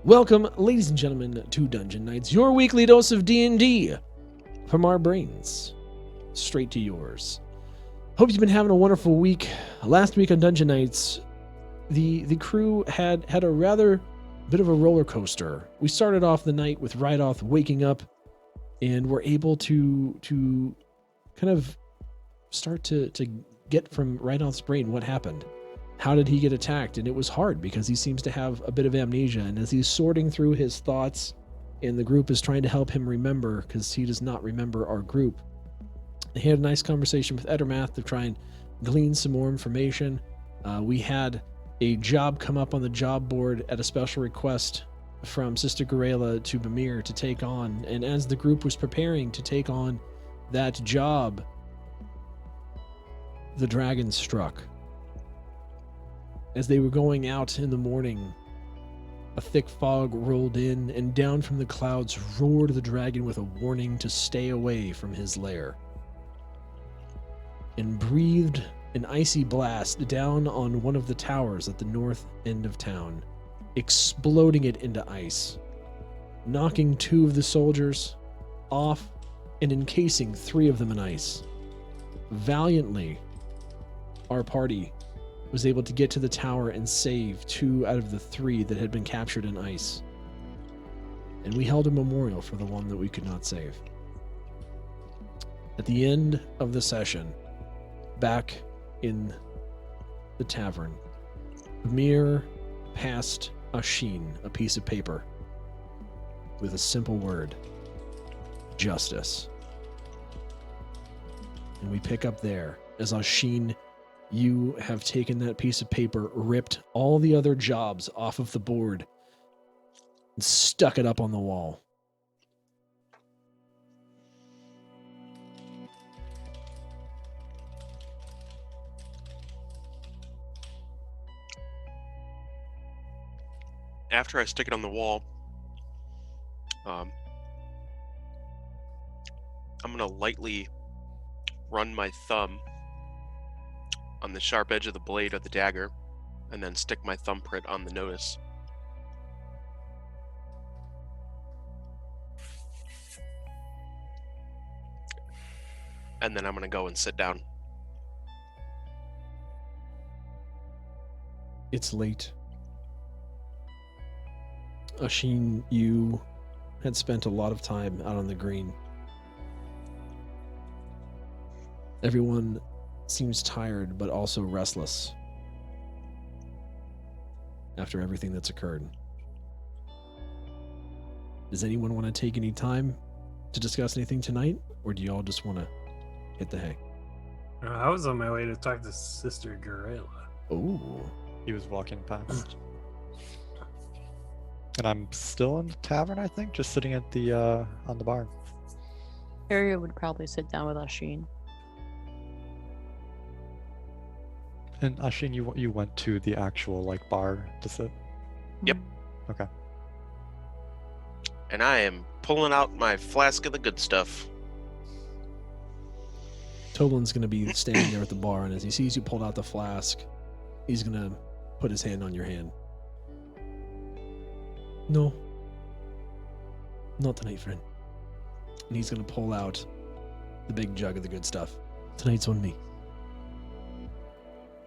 Welcome, ladies and gentlemen, to Dungeon Nytes, your weekly dose of D&D from our brains, straight to yours. Hope you've been having a wonderful week. Last week on Dungeon Nytes, the crew had a rather bit of a roller coaster. We started off the night with Rydoth waking up, and were able to kind of start to get from Rydoth's brain what happened. How did he get attacked? And it was hard because he seems to have a bit of amnesia. And as he's sorting through his thoughts and the group is trying to help him remember because he does not remember our group, he had a nice conversation with Edermath to try and glean some more information. We had a job come up on the job board at a special request from Sister Garela to Bamir to take on. And as the group was preparing to take on that job, the dragon struck. As they were going out in the morning, a thick fog rolled in, and down from the clouds roared the dragon with a warning to stay away from his lair, and breathed an icy blast down on one of the towers at the north end of town, exploding it into ice, knocking 2 of the soldiers off and encasing 3 of them in ice. Valiantly, our party was able to get to the tower and save 2 out of the 3 that had been captured in ice. And we held a memorial for the one that we could not save. At the end of the session, back in the tavern, Bamir passed Ashin a piece of paper with a simple word: justice. And we pick up there as Ashin, you have taken that piece of paper, ripped all the other jobs off of the board, and stuck it up on the wall. After I stick it on the wall, I'm going to lightly run my thumb on the sharp edge of the blade of the dagger, and then stick my thumbprint on the notice. And then I'm going to go and sit down. It's late. Ashin, you had spent a lot of time out on the green. Everyone seems tired, but also restless after everything that's occurred. Does anyone want to take any time to discuss anything tonight, or do you all just want to hit the hay? I was on my way to talk to Sister Garela. Oh. He was walking past. And I'm still in the tavern, I think, just sitting at the on the bar. Arya would probably sit down with Ashin. And Ashin, you went to the actual bar to sit? Yep. Okay. And I am pulling out my flask of the good stuff. Toblin's going to be standing there at the bar, and as he sees you pulled out the flask, he's going to put his hand on your hand. No. Not tonight, friend. And he's going to pull out the big jug of the good stuff. Tonight's on me.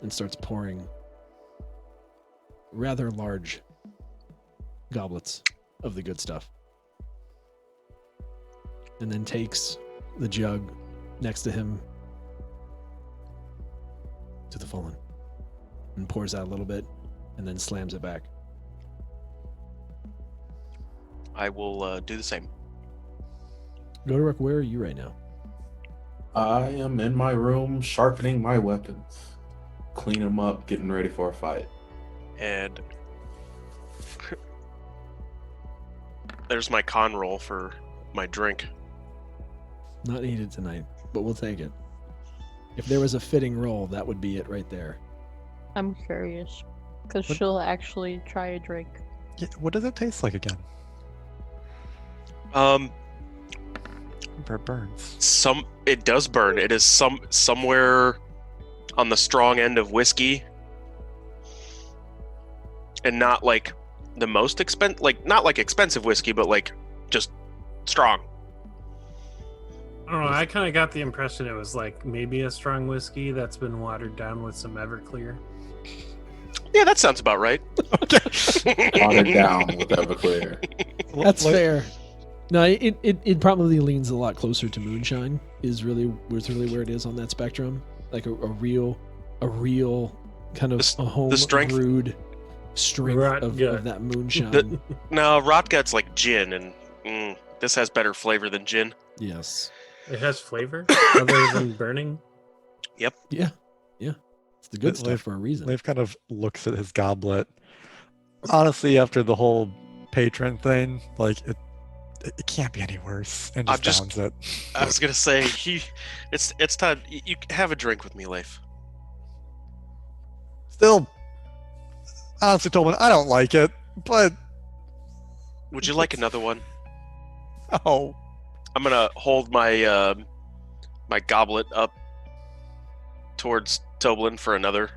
And starts pouring rather large goblets of the good stuff. And then takes the jug next to him to the fallen and pours out a little bit and then slams it back. I will do the same. Godoruk, where are you right now? I am in my room sharpening my weapons, cleaning them up, getting ready for a fight. And there's my con roll for my drink. Not needed tonight, but we'll take it. If there was a fitting roll, that would be it right there. I'm curious, because What? she'll actually try a drink. Yeah, what does it taste like again? It burns. It does burn. It is somewhere on the strong end of whiskey, and not like the most like not like expensive whiskey, but like just strong. I don't know. I kind of got the impression it was like maybe a strong whiskey that's been watered down with some Everclear. Yeah, that sounds about right. Watered down with Everclear. That's fair. No, it probably leans a lot closer to moonshine. Is really where it is on that spectrum. Like a real kind of a home brewed strength of that moonshine. No, Rotgut's like gin, and this has better flavor than gin. Yes. It has flavor other than burning. Yep. Yeah. It's the good stuff for a reason. Leif kind of looks at his goblet. Honestly, after the whole patron thing, like it can't be any worse, and just downs it. I was gonna say it's time. You have a drink with me, Leif. Still, honestly, Tolman, I don't like it, but would you like another one? Oh. I'm gonna hold my my goblet up towards Toblin for another.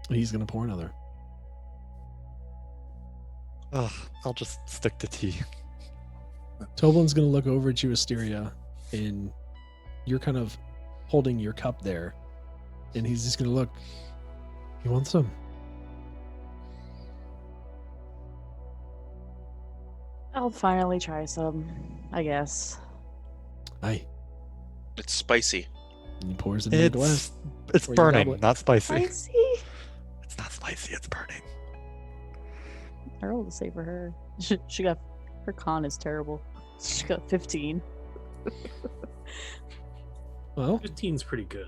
He's gonna pour another. Ugh, I'll just stick to tea. Toblin's gonna look over at you, Asteria, and you're kind of holding your cup there, and he's just gonna look. You want some? I'll finally try some, I guess. Aye. It's spicy. And he pours it in a glass. It's Or your burning, goblet. not spicy. Spicy. It's not spicy, it's burning. I rolled a save for her. She got her con is terrible. She got 15. Well, 15's pretty good.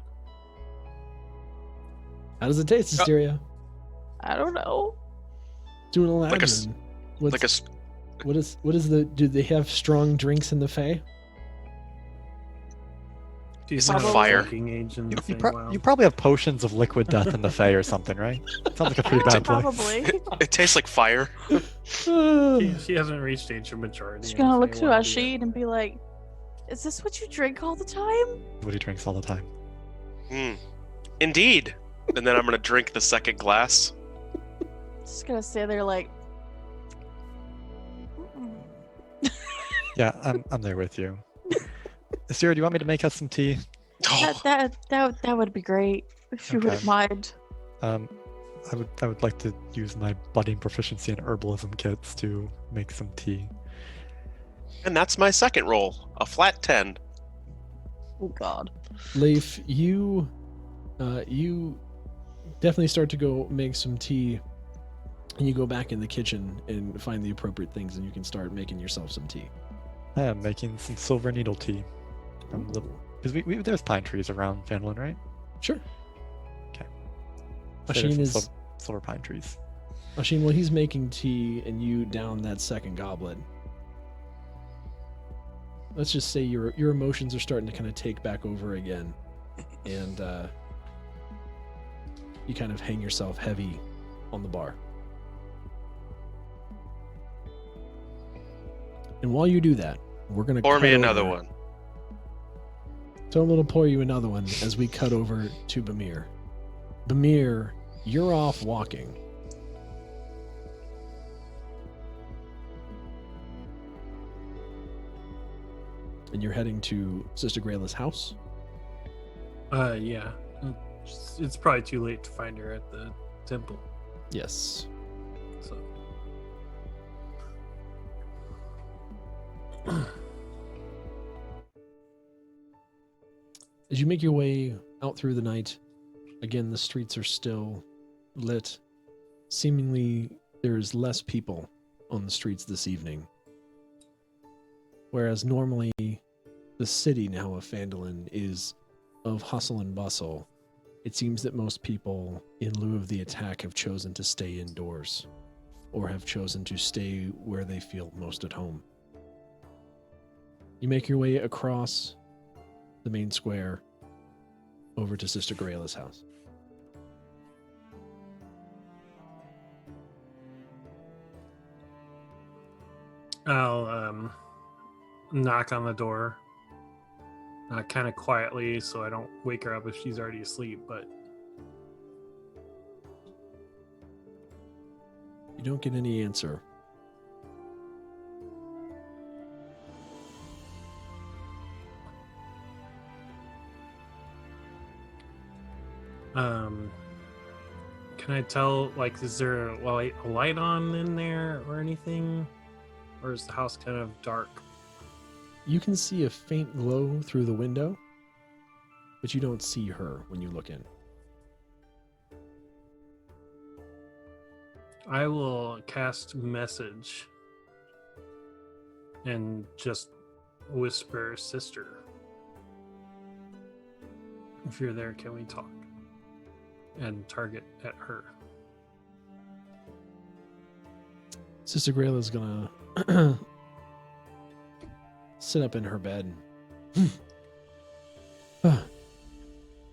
how does it taste, Asteria? I don't know. Doing all that. Like a and what's- Like a what is the? Do they have strong drinks in the Fae? She's on not fire. drinking age in the You, Feywild. you probably have potions of liquid death in the Fae or something, right? Sounds like a pretty bad place. Probably. it tastes like fire. She hasn't reached age of maturity. She's in gonna the look to Feywild Asheen and be like, "Is this what you drink all the time?" What he drinks all the time. Indeed. And then I'm gonna drink the second glass. Just gonna stay there like, Yeah, I'm there with you. Sarah, do you want me to make us some tea? Oh, that would be great if you wouldn't Okay. mind. I would like to use my budding proficiency in herbalism kits to make some tea. and that's my second roll, a flat 10. Oh God. Leif, you definitely start to go make some tea, and you go back in the kitchen and find the appropriate things, and you can start making yourself some tea. I am making some silver needle tea. Because there's pine trees around Phandalin, right? Sure. Okay. Asheen is silver pine trees. Asheen, while he's making tea and you down that second goblet, let's just say your emotions are starting to kind of take back over again, and you kind of hang yourself heavy on the bar. And while you do that, we're gonna Pour me cut another over. one. So I'm gonna pour you another one as we cut over to Bamir. Bamir, you're off walking. And you're heading to Sister Grayla's house? Yeah. It's probably too late to find her at the temple. Yes. So. As you make your way out through the night, again, the streets are still lit. Seemingly, there's less people on the streets this evening. Whereas normally, the city now of Phandalin is of hustle and bustle. It seems that most people, in lieu of the attack, have chosen to stay indoors, or have chosen to stay where they feel most at home. You make your way across the main square over to Sister Grayla's house. I'll knock on the door, kind of quietly, so I don't wake her up if she's already asleep. But You don't get any answer. Can I tell, like, is there a light on in there or anything? Or is the house kind of dark? You can see a faint glow through the window, but you don't see her when you look in. I will cast message and just whisper, "Sister, if you're there, can we talk?" And target at her. Sister Grail is gonna sit up in her bed.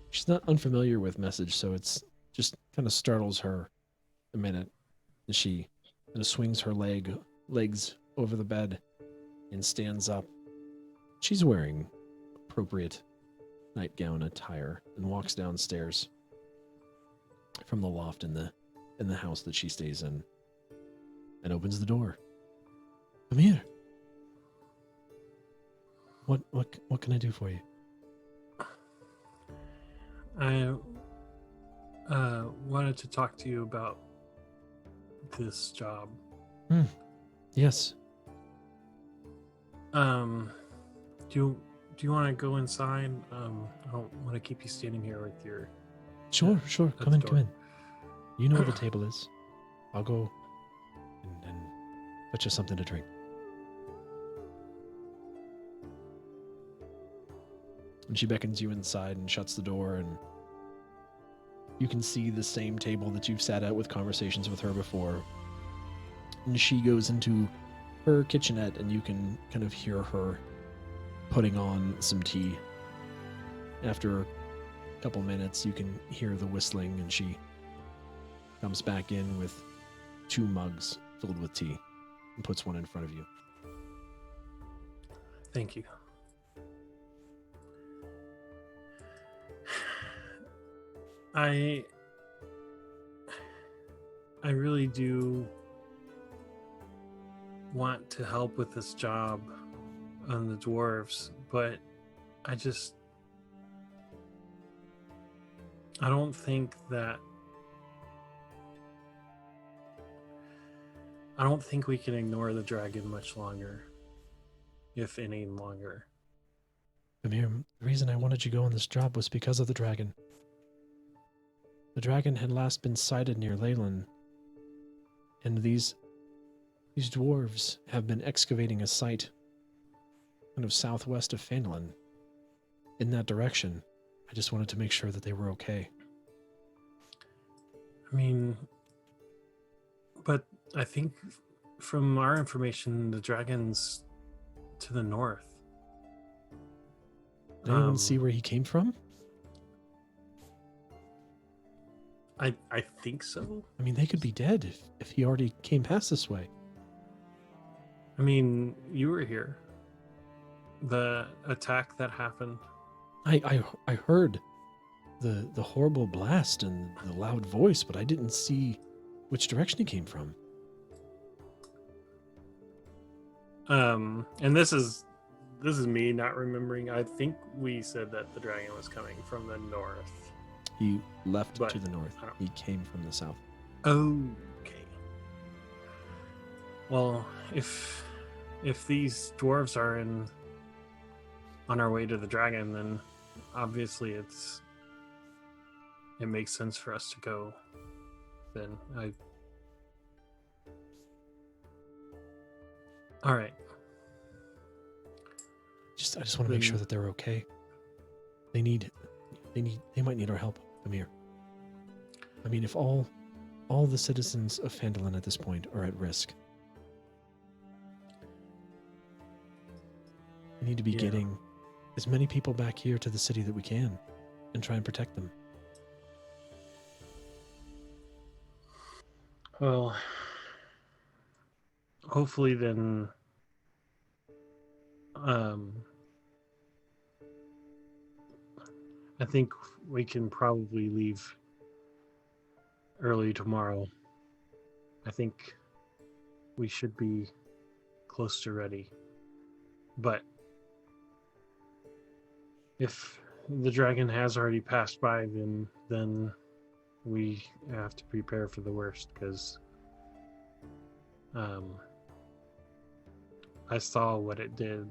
She's not unfamiliar with message, so it's just kind of startles her a minute. And she kind of swings her legs over the bed and stands up. She's wearing appropriate nightgown attire and walks downstairs from the loft in the house that she stays in and opens the door. Come here. What can I do for you? I wanted to talk to you about this job. Yes. Do you want to go inside? I don't want to keep you standing here with your... Sure. at Come the in, door. come in. You know where the table is. I'll go and fetch you something to drink. And she beckons you inside and shuts the door, and you can see the same table that you've sat at with conversations with her before. And she goes into her kitchenette, and you can kind of hear her putting on some tea. After a couple minutes, you can hear the whistling, and she comes back in with 2 mugs filled with tea and puts one in front of you. Thank you. I really do want to help with this job on the dwarves, but I don't think we can ignore the dragon much longer, if any longer. Amir, the reason I wanted you to go on this job was because of the dragon. The dragon had last been sighted near Leyland, and these dwarves have been excavating a site kind of southwest of Phandalin in that direction. I just wanted to make sure that they were okay. I mean, but I think from our information, the dragon's to the north. Did anyone see where he came from? I think so. I mean, they could be dead if he already came past this way. I mean, you were here. The attack that happened. I heard the horrible blast and the loud voice, but I didn't see which direction he came from. And this is me not remembering. I think we said that the dragon was coming from the north. He left But to the north. I don't- He came from the south. Okay. Well, if these dwarves are on our way to the dragon, then obviously it makes sense for us to go. Then all right. I just want to make sure that they're okay. They might need our help, Amir. I mean, if all the citizens of Phandalin at this point are at risk, we need to be Yeah. getting as many people back here to the city that we can and try and protect them. Well, hopefully then I think we can probably leave early tomorrow I think we should be close to ready. But if the dragon has already passed by, then we have to prepare for the worst, because I saw what it did.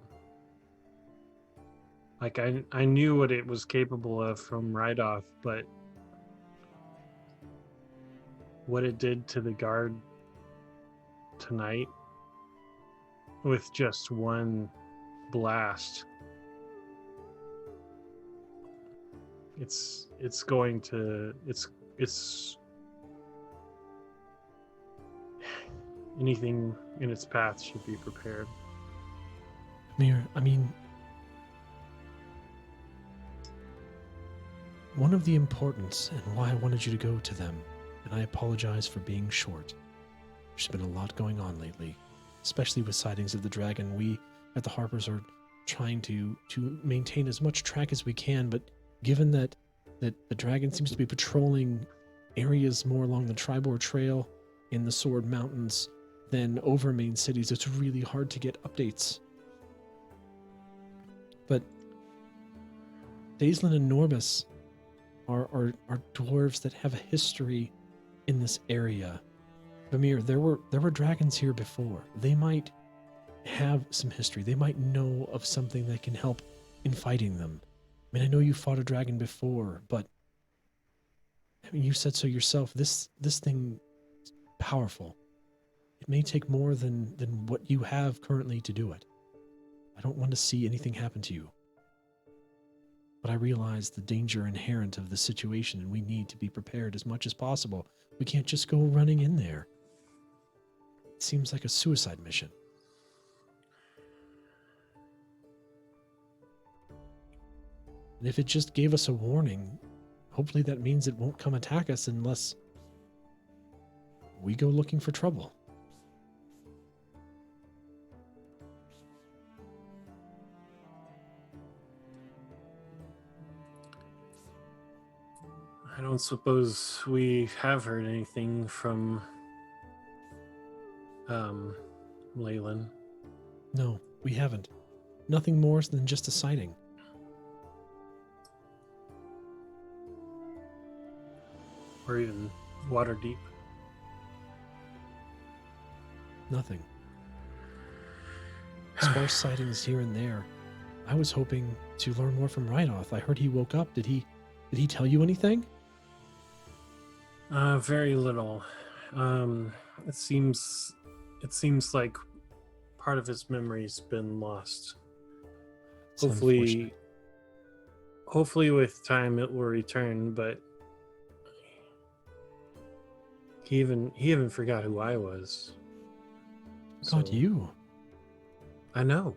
Like, I knew what it was capable of from right off, but what it did to the guard tonight with just one blast, it's going to it's anything in its path should be prepared. Mir, I mean, one of the importance and why I wanted you to go to them, and I apologize for being short. There's been a lot going on lately, especially with sightings of the dragon. We at the Harpers are trying to maintain as much track as we can, but given that the dragon seems to be patrolling areas more along the Tribor Trail in the Sword Mountains than over main cities, it's really hard to get updates. But Daislin and Norbus are dwarves that have a history in this area. Vamir, there were dragons here before. They might have some history. They might know of something that can help in fighting them. I mean, I know you fought a dragon before, but I mean, you said so yourself. This thing is powerful. It may take more than what you have currently to do it. I don't want to see anything happen to you. But I realize the danger inherent of the situation, and we need to be prepared as much as possible. We can't just go running in there. It seems like a suicide mission. And if it just gave us a warning, hopefully that means it won't come attack us unless we go looking for trouble. I don't suppose we have heard anything from Leyland. No, we haven't. Nothing more than just a sighting. Or even Waterdeep. Nothing. Sparse sightings here and there. I was hoping to learn more from Rydoth. I heard he woke up. Did he tell you anything? Very little. It seems like part of his memory's been lost. It's unfortunate. Hopefully with time it will return, but he even forgot who I was. God, So, you. I know.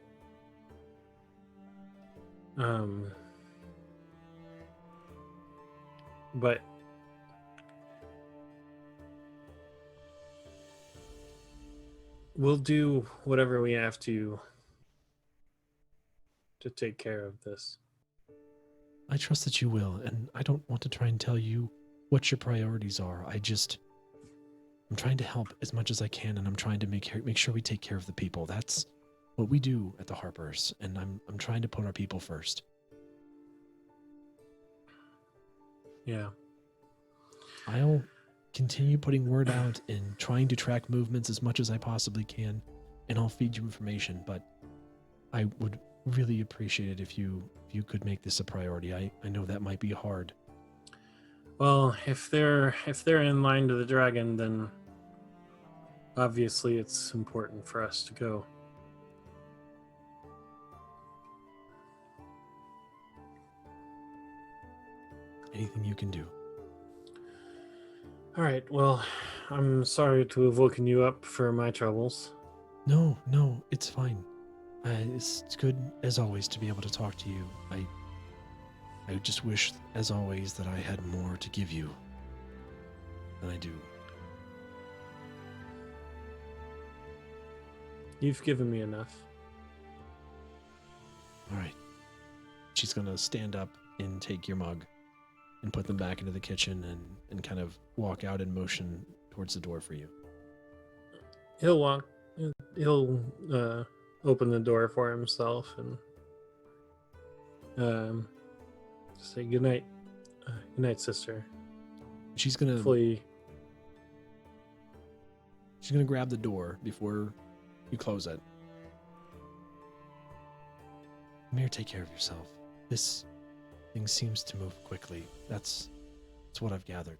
But we'll do whatever we have to take care of this. I trust that you will, and I don't want to try and tell you what your priorities are. I'm trying to help as much as I can, and I'm trying to make sure we take care of the people. That's what we do at the Harpers, and I'm trying to put our people first. Yeah. I'll continue putting word out and trying to track movements as much as I possibly can, and I'll feed you information, but I would really appreciate it if you could make this a priority. I know that might be hard. Well, if they're in line to the dragon, then obviously it's important for us to go. Anything you can do. All right. Well, I'm sorry to have woken you up for my troubles. No, it's fine. It's good, as always, to be able to talk to you. I just wish, as always, that I had more to give you than I do. You've given me enough. All right. She's going to stand up and take your mug and put them back into the kitchen and kind of walk out in motion towards the door for you. He'll walk. He'll open the door for himself and say good night. Good night, sister. She's gonna Hopefully, grab the door before you close it. Amir, take care of yourself. This thing seems to move quickly. That's what I've gathered.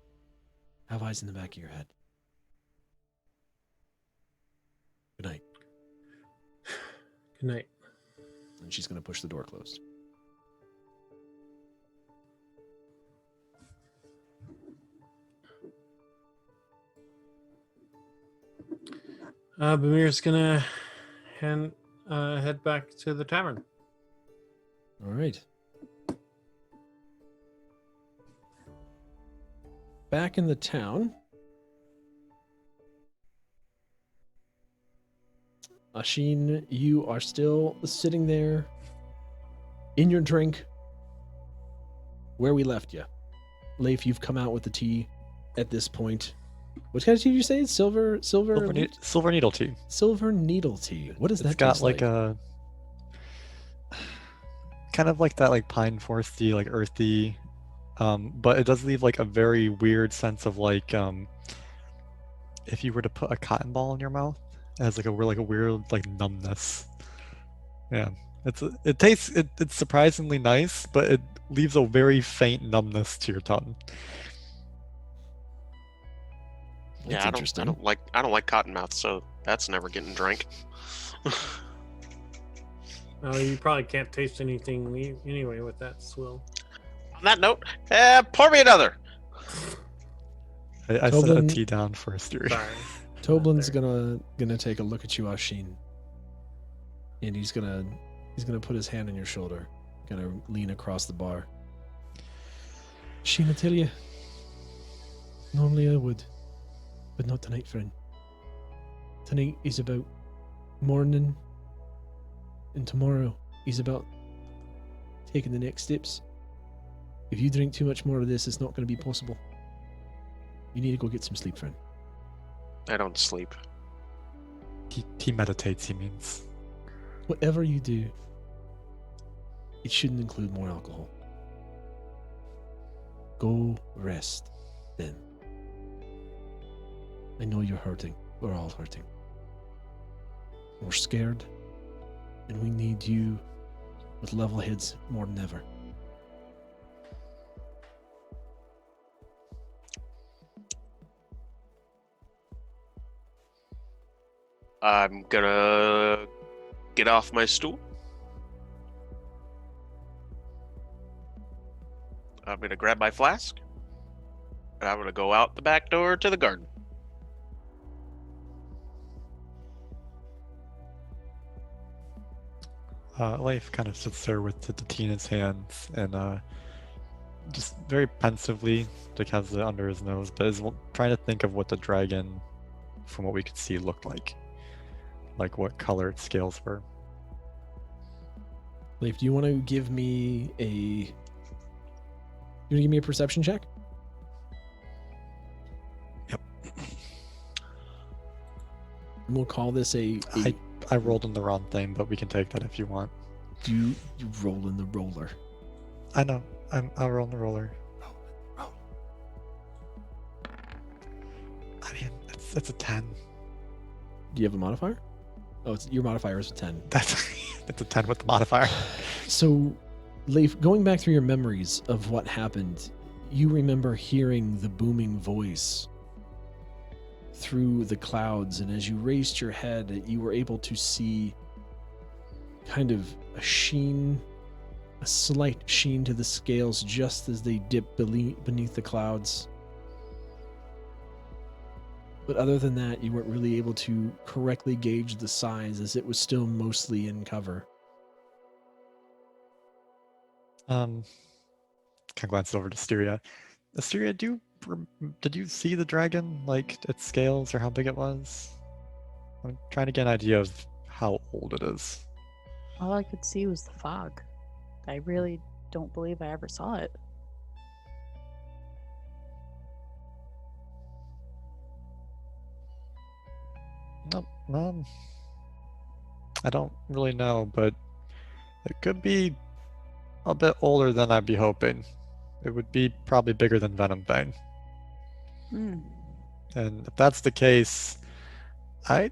Have eyes in the back of your head. Good night. good night. And she's gonna push the door closed. Bamir's gonna head back to the tavern. All right. Back in the town, Ashin, you are still sitting there in your drink where we left you. Leif, you've come out with the tea at this point. What kind of tea did you say? Silver Silver needle tea. Silver needle tea. What does that It's got taste like a kind of like that like pine foresty, like earthy, but it does leave like a very weird sense of like if you were to put a cotton ball in your mouth, it has like a weird like numbness. Yeah, it's surprisingly nice, but it leaves a very faint numbness to your tongue. That's I interesting. don't like cottonmouth, so that's never getting drank. Oh, you probably can't taste anything anyway with that swill. On that note, pour me another. I set a Tobin- tea down for a steer. Sorry. Toblin's There. gonna take a look at you, Ashin, and he's gonna put his hand on your shoulder, gonna lean across the bar. Ashin, I tell you, normally I would, but not tonight, friend. Tonight is about morning, and tomorrow is about taking the next steps. If you drink too much more of this, it's not going to be possible. You need to go get some sleep, friend. I don't sleep. He meditates, he means. Whatever you do, it shouldn't include more alcohol. Go rest, then. I know you're hurting. We're all hurting. We're scared, and we need you with level heads more than ever. I'm gonna get off my stool. I'm gonna grab my flask, and I'm gonna go out the back door to the garden. Leif kind of sits there with the tea in his hands and just very pensively, like has it under his nose, but is trying to think of what the dragon, from what we could see, looked like what color its scales were. Leif, do you want to give me a perception check? Yep. And we'll call this a I rolled in the wrong thing, but we can take that if you want. you roll in the roller. I know. I'll roll in the roller. Roll. I mean, it's a 10. Do you have a modifier? Oh, your modifier is a 10. That's a 10 with the modifier. So, Leif, going back through your memories of what happened, you remember hearing the booming voice through the clouds, and as you raised your head, you were able to see kind of a sheen, a slight sheen to the scales just as they dip beneath the clouds. But other than that, you weren't really able to correctly gauge the size as it was still mostly in cover. Kind of glances over to Asteria. Asteria, did you see the dragon, like its scales or how big it was? I'm trying to get an idea of how old it is. All I could see was the fog. I really don't believe I ever saw it. No, I don't really know, but it could be a bit older than I'd be hoping. It would be probably bigger than Venom Bane. Hmm. And if that's the case, I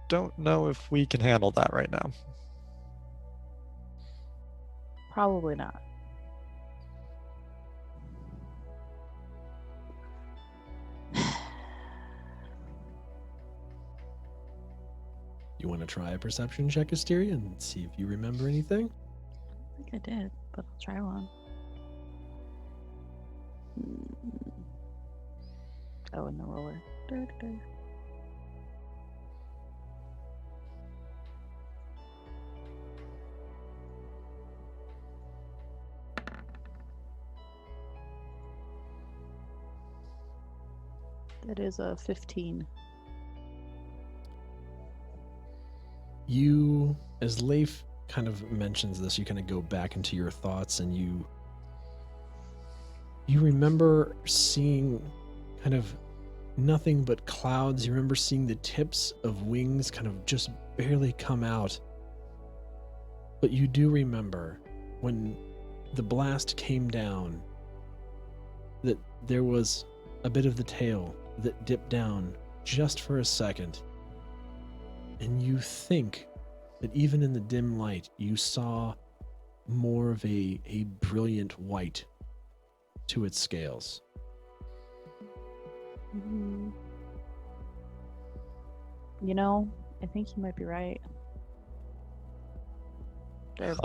don't know if we can handle that right now. Probably not. You want to try a perception check, Asteria, and see if you remember anything? I think I did, but I'll try one. Oh, and the roller. That is a 15. You, as Leif kind of mentions this, you kind of go back into your thoughts, and you remember seeing kind of nothing but clouds. You remember seeing the tips of wings kind of just barely come out. But you do remember when the blast came down that there was a bit of the tail that dipped down just for a second. And you think that even in the dim light, you saw more of a brilliant white to its scales. You know, I think you might be right. There,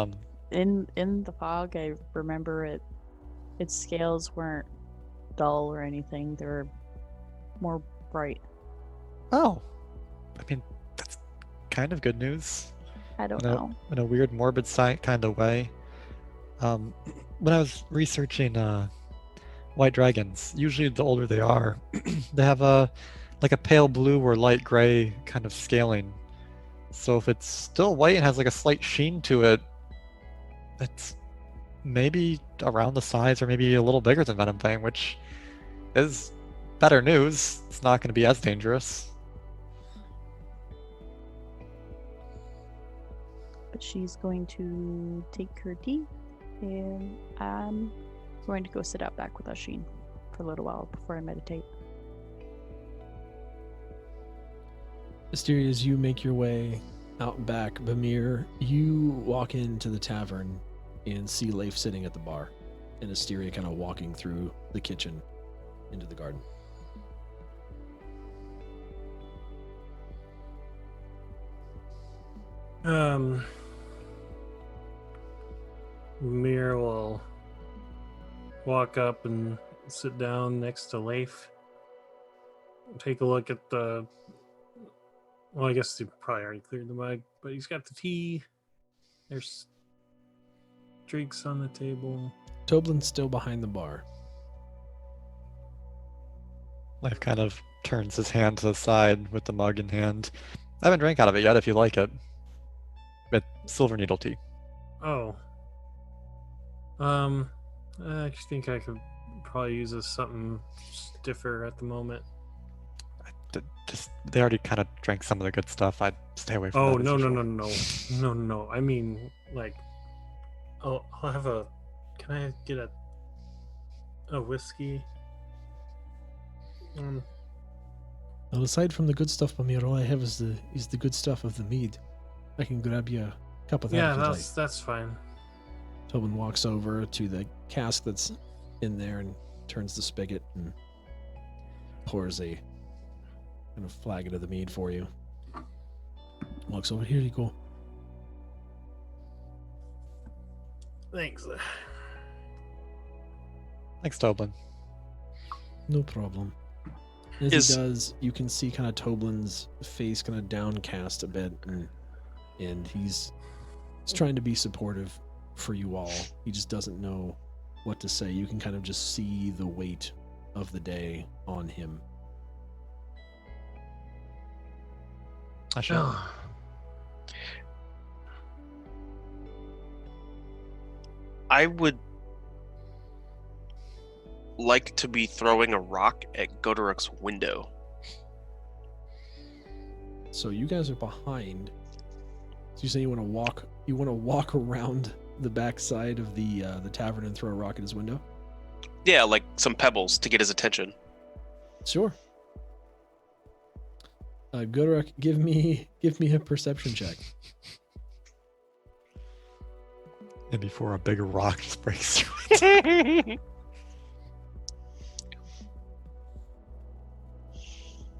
in the fog, I remember its scales weren't dull or anything. They were more bright. Oh, I mean, that's kind of good news. I don't know. In a weird, morbid kind of way. When I was researching white dragons, usually the older they are, they have a pale blue or light gray kind of scaling. So if it's still white and has like a slight sheen to it, it's maybe around the size or maybe a little bigger than Venom Bane, which is better news. It's not going to be as dangerous. But she's going to take her tea, and I'm going to go sit out back with Asheen for a little while before I meditate. Asteria, as you make your way out back, Bamir, you walk into the tavern and see Leif sitting at the bar, and Asteria kind of walking through the kitchen into the garden. Mir will walk up and sit down next to Leif. Take a look at the. Well, I guess he probably already cleared the mug, but he's got the tea. There's drinks on the table. Toblin's still behind the bar. Leif kind of turns his hand to the side with the mug in hand. I haven't drank out of it yet, if you like it. It's silver needle tea. Oh. I just think I could probably use something stiffer at the moment. They already kind of drank some of the good stuff. I'd stay away from Oh, that. no. I mean, like, I'll have a. Can I get a whiskey? Well, aside from the good stuff, Bamir, all I have is the good stuff of the mead. I can grab you a cup of that. Yeah, if you'd like. that's fine. Tobin walks over to the cask that's in there and turns the spigot and pours a kind of flagon of the mead for you. Walks over, here you go. Thanks. Thanks, Toblin. No problem. As he does, you can see kind of Toblin's face kind of downcast a bit, and he's trying to be supportive for you all. He just doesn't know what to say. You can kind of just see the weight of the day on him. I would like to be throwing a rock at Godoric's window. So you guys are behind. So you say you want to walk? You want to walk around the backside of the tavern and throw a rock at his window? Yeah, like some pebbles to get his attention. Sure. Godorok, give me a perception check. And before a bigger rock just breaks through it.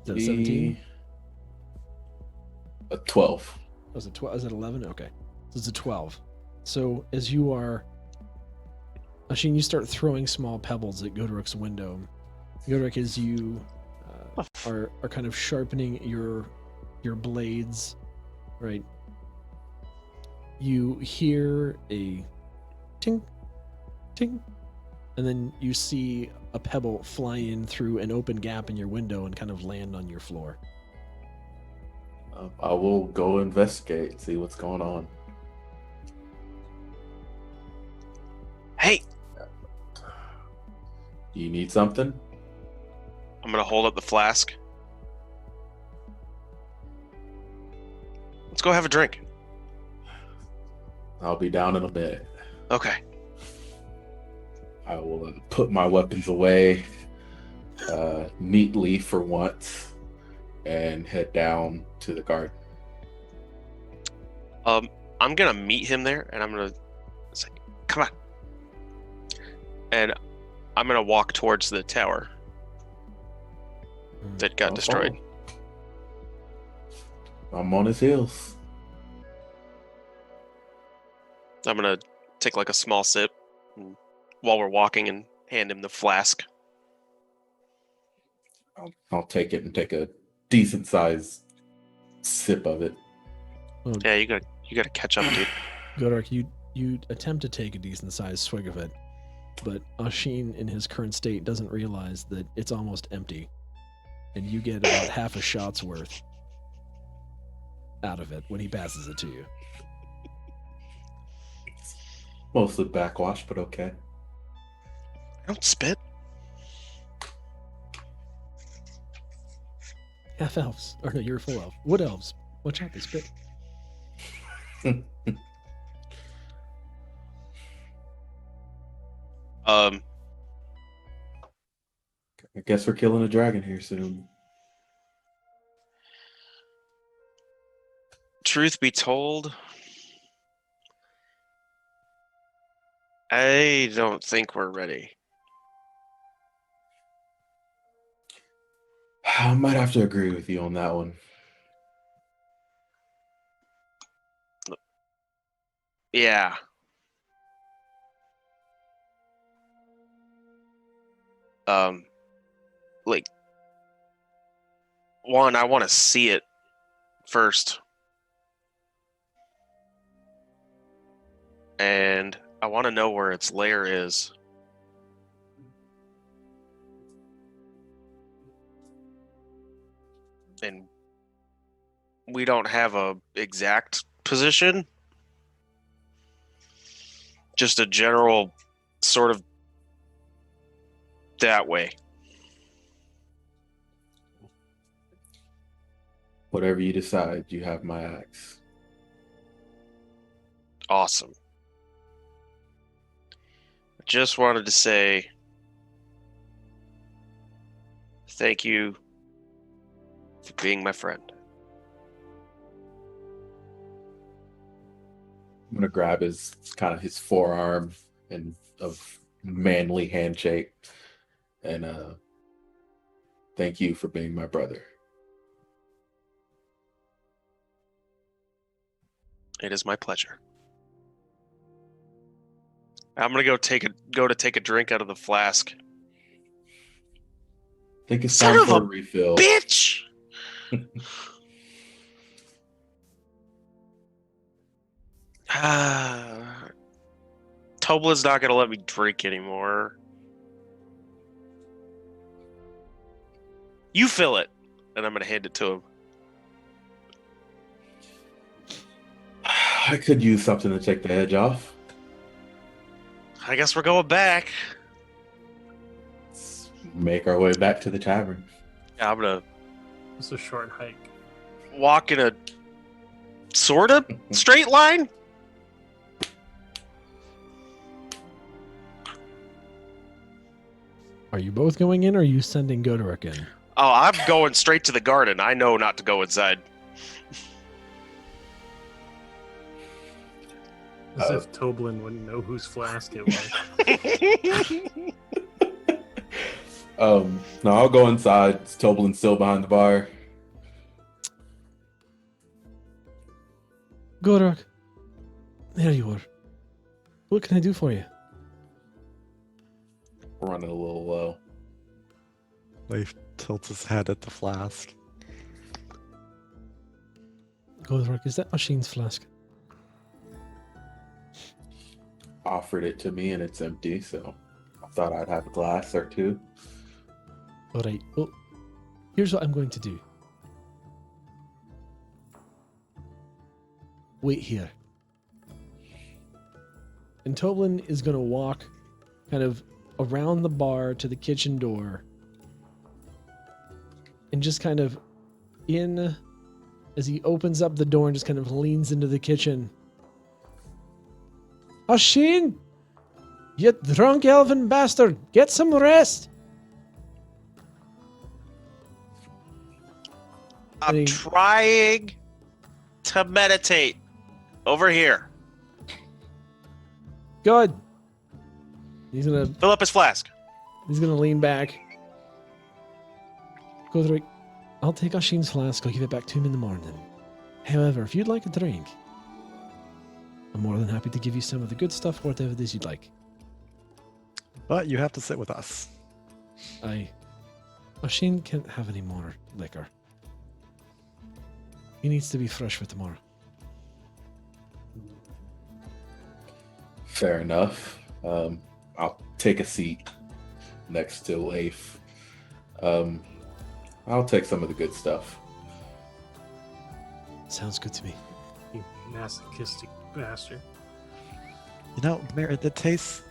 Is that a 17? A 12. Was it 12? Is it 11? Okay. So it's a 12. So as you are, Ashin, you start throwing small pebbles at Godorok's window. Godorok, as you are kind of sharpening your blades, right? You hear a ting, ting, and then you see a pebble fly in through an open gap in your window and kind of land on your floor. I will go investigate, see what's going on. Hey, Do you need something? I'm gonna hold up the flask. Let's go have a drink. I'll be down in a minute. Okay. I will put my weapons away neatly for once and head down to the garden. I'm gonna meet him there, and I'm gonna say, "Come on," and I'm gonna walk towards the tower that got destroyed. I'm on his heels. I'm gonna take like a small sip while we're walking and hand him the flask. I'll take it and take a decent sized sip of it. Well, Yeah, you gotta catch up, dude. Godorok, you attempt to take a decent sized swig of it, but Ashin in his current state doesn't realize that it's almost empty, and you get about half a shot's worth out of it when he passes it to you. Mostly backwash, but okay. I don't spit. Half elves, or no, you're a full elf. Wood elves, watch out, they spit. I guess we're killing a dragon here soon. Truth be told, I don't think we're ready. I might have to agree with you on that one. Yeah. Like, one, I want to see it first. And I want to know where its lair is. And we don't have a exact position. Just a general sort of that way. Whatever you decide, you have my axe. Awesome. I just wanted to say thank you for being my friend. I'm gonna grab his forearm and of manly handshake and thank you for being my brother. It is my pleasure. I'm gonna go take a drink out of the flask. I think it's Son time of for a a refill. Bitch! Tobla's not gonna let me drink anymore. You fill it, and I'm gonna hand it to him. I could use something to take the edge off. I guess we're going back. Let's make our way back to the tavern. Yeah, I'm gonna. It's a short hike. walk in a sort of straight line. Are you both going in, or are you sending Goderic in? Oh, I'm going straight to the garden. I know not to go inside. As if Toblin wouldn't know whose flask it was. No, I'll go inside. Toblin's still behind the bar. Goderic, there you are. What can I do for you? We're running a little low. Leif tilts his head at the flask. Goderic, is that Ashin's flask? Offered it to me and it's empty, so I thought I'd have a glass or two. All right. Well, here's what I'm going to do. Wait here. And Toblin is going to walk kind of around the bar to the kitchen door. And just kind of as he opens up the door and just kind of leans into the kitchen. Ashin! You drunk elven bastard! Get some rest! I'm trying to meditate over here. Good. He's gonna Fill up his flask. lean back. Goderic, I'll take Ashin's flask. I'll give it back to him in the morning. However, if you'd like a drink, I'm more than happy to give you some of the good stuff, whatever it is you'd like. But you have to sit with us. Ashin can't have any more liquor. He needs to be fresh for tomorrow. Fair enough. I'll take a seat next to Leif. I'll take some of the good stuff. Sounds good to me. You masochistic bastard. You know, Merritt, it tastes...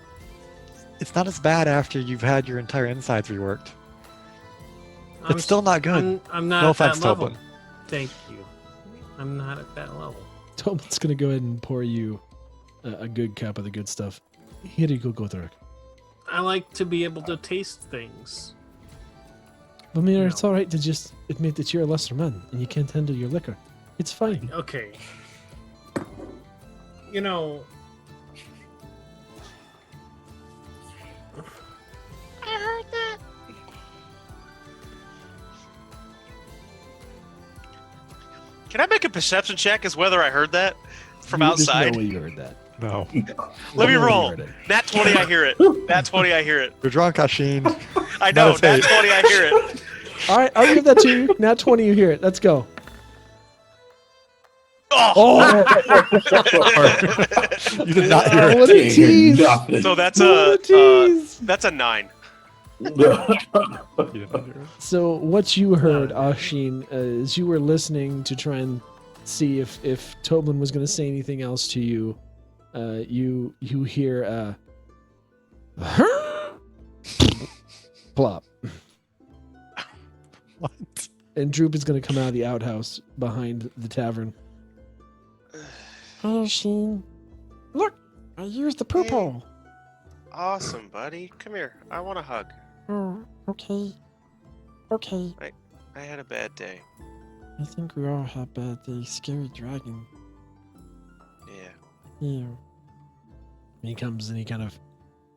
It's not as bad after you've had your entire insides reworked. It's still not good. I'm not No at offense, that level. Toblin. Thank you. I'm not at that level. Toblin's gonna go ahead and pour you a good cup of the good stuff. Here you go, Goderic. I like to be able to taste things. Vamir, No. it's alright to just admit that you're a lesser man and you can't handle your liquor. It's fine. Okay. You know, I heard that. Can I make a perception check as whether I heard that from There's outside? no way you heard that. No. Let me No way you roll. heard it. Nat 20, I hear it. Nat 20, I hear it. You're drunk, Ashin. I know. Nat Meditate. 20, I hear it. Alright, I'll give that to you. Now 20, you hear it. Let's go. Oh! You did not hear What it. a tease! Nothing. So that's What a tease! that's a 9. You did not hear it. So what you heard, Ashin, as you were listening to try and see if Toblin was going to say anything else to you, you hear plop, What? and Droop is going to come out of the outhouse behind the tavern. Ashin, look, I used the poop Hey. hole. Awesome, buddy. Come here. I want a hug. Oh, okay, okay. I had a bad day. I think we all have bad days. Scary dragon. Yeah. Yeah. And he comes and he kind of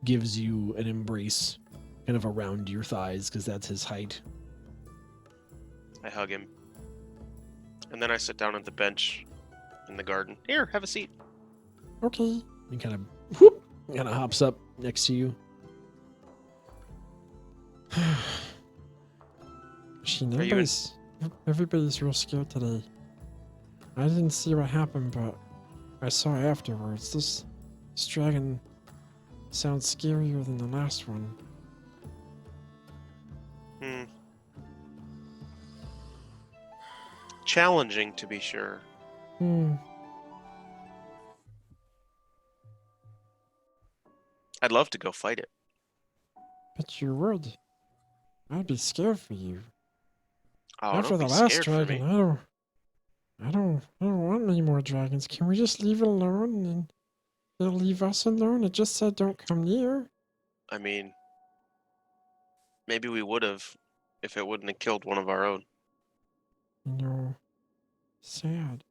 gives you an embrace, kind of around your thighs, because that's his height. I hug him. And then I sit down at the bench in the garden. Here, have a seat. Okay. He kind of whoop, kind of hops up next to you. Everybody's real scared today. I didn't see what happened, but I saw afterwards. This dragon sounds scarier than the last one. Challenging, to be sure. I'd love to go fight it. But you would. I'd be scared for you. Oh, After don't the be last scared for dragon, me. I don't. I don't want any more dragons. Can we just leave it alone and they'll leave us alone? It just said don't come near. I mean, maybe we would have if it wouldn't have killed one of our own. Sad.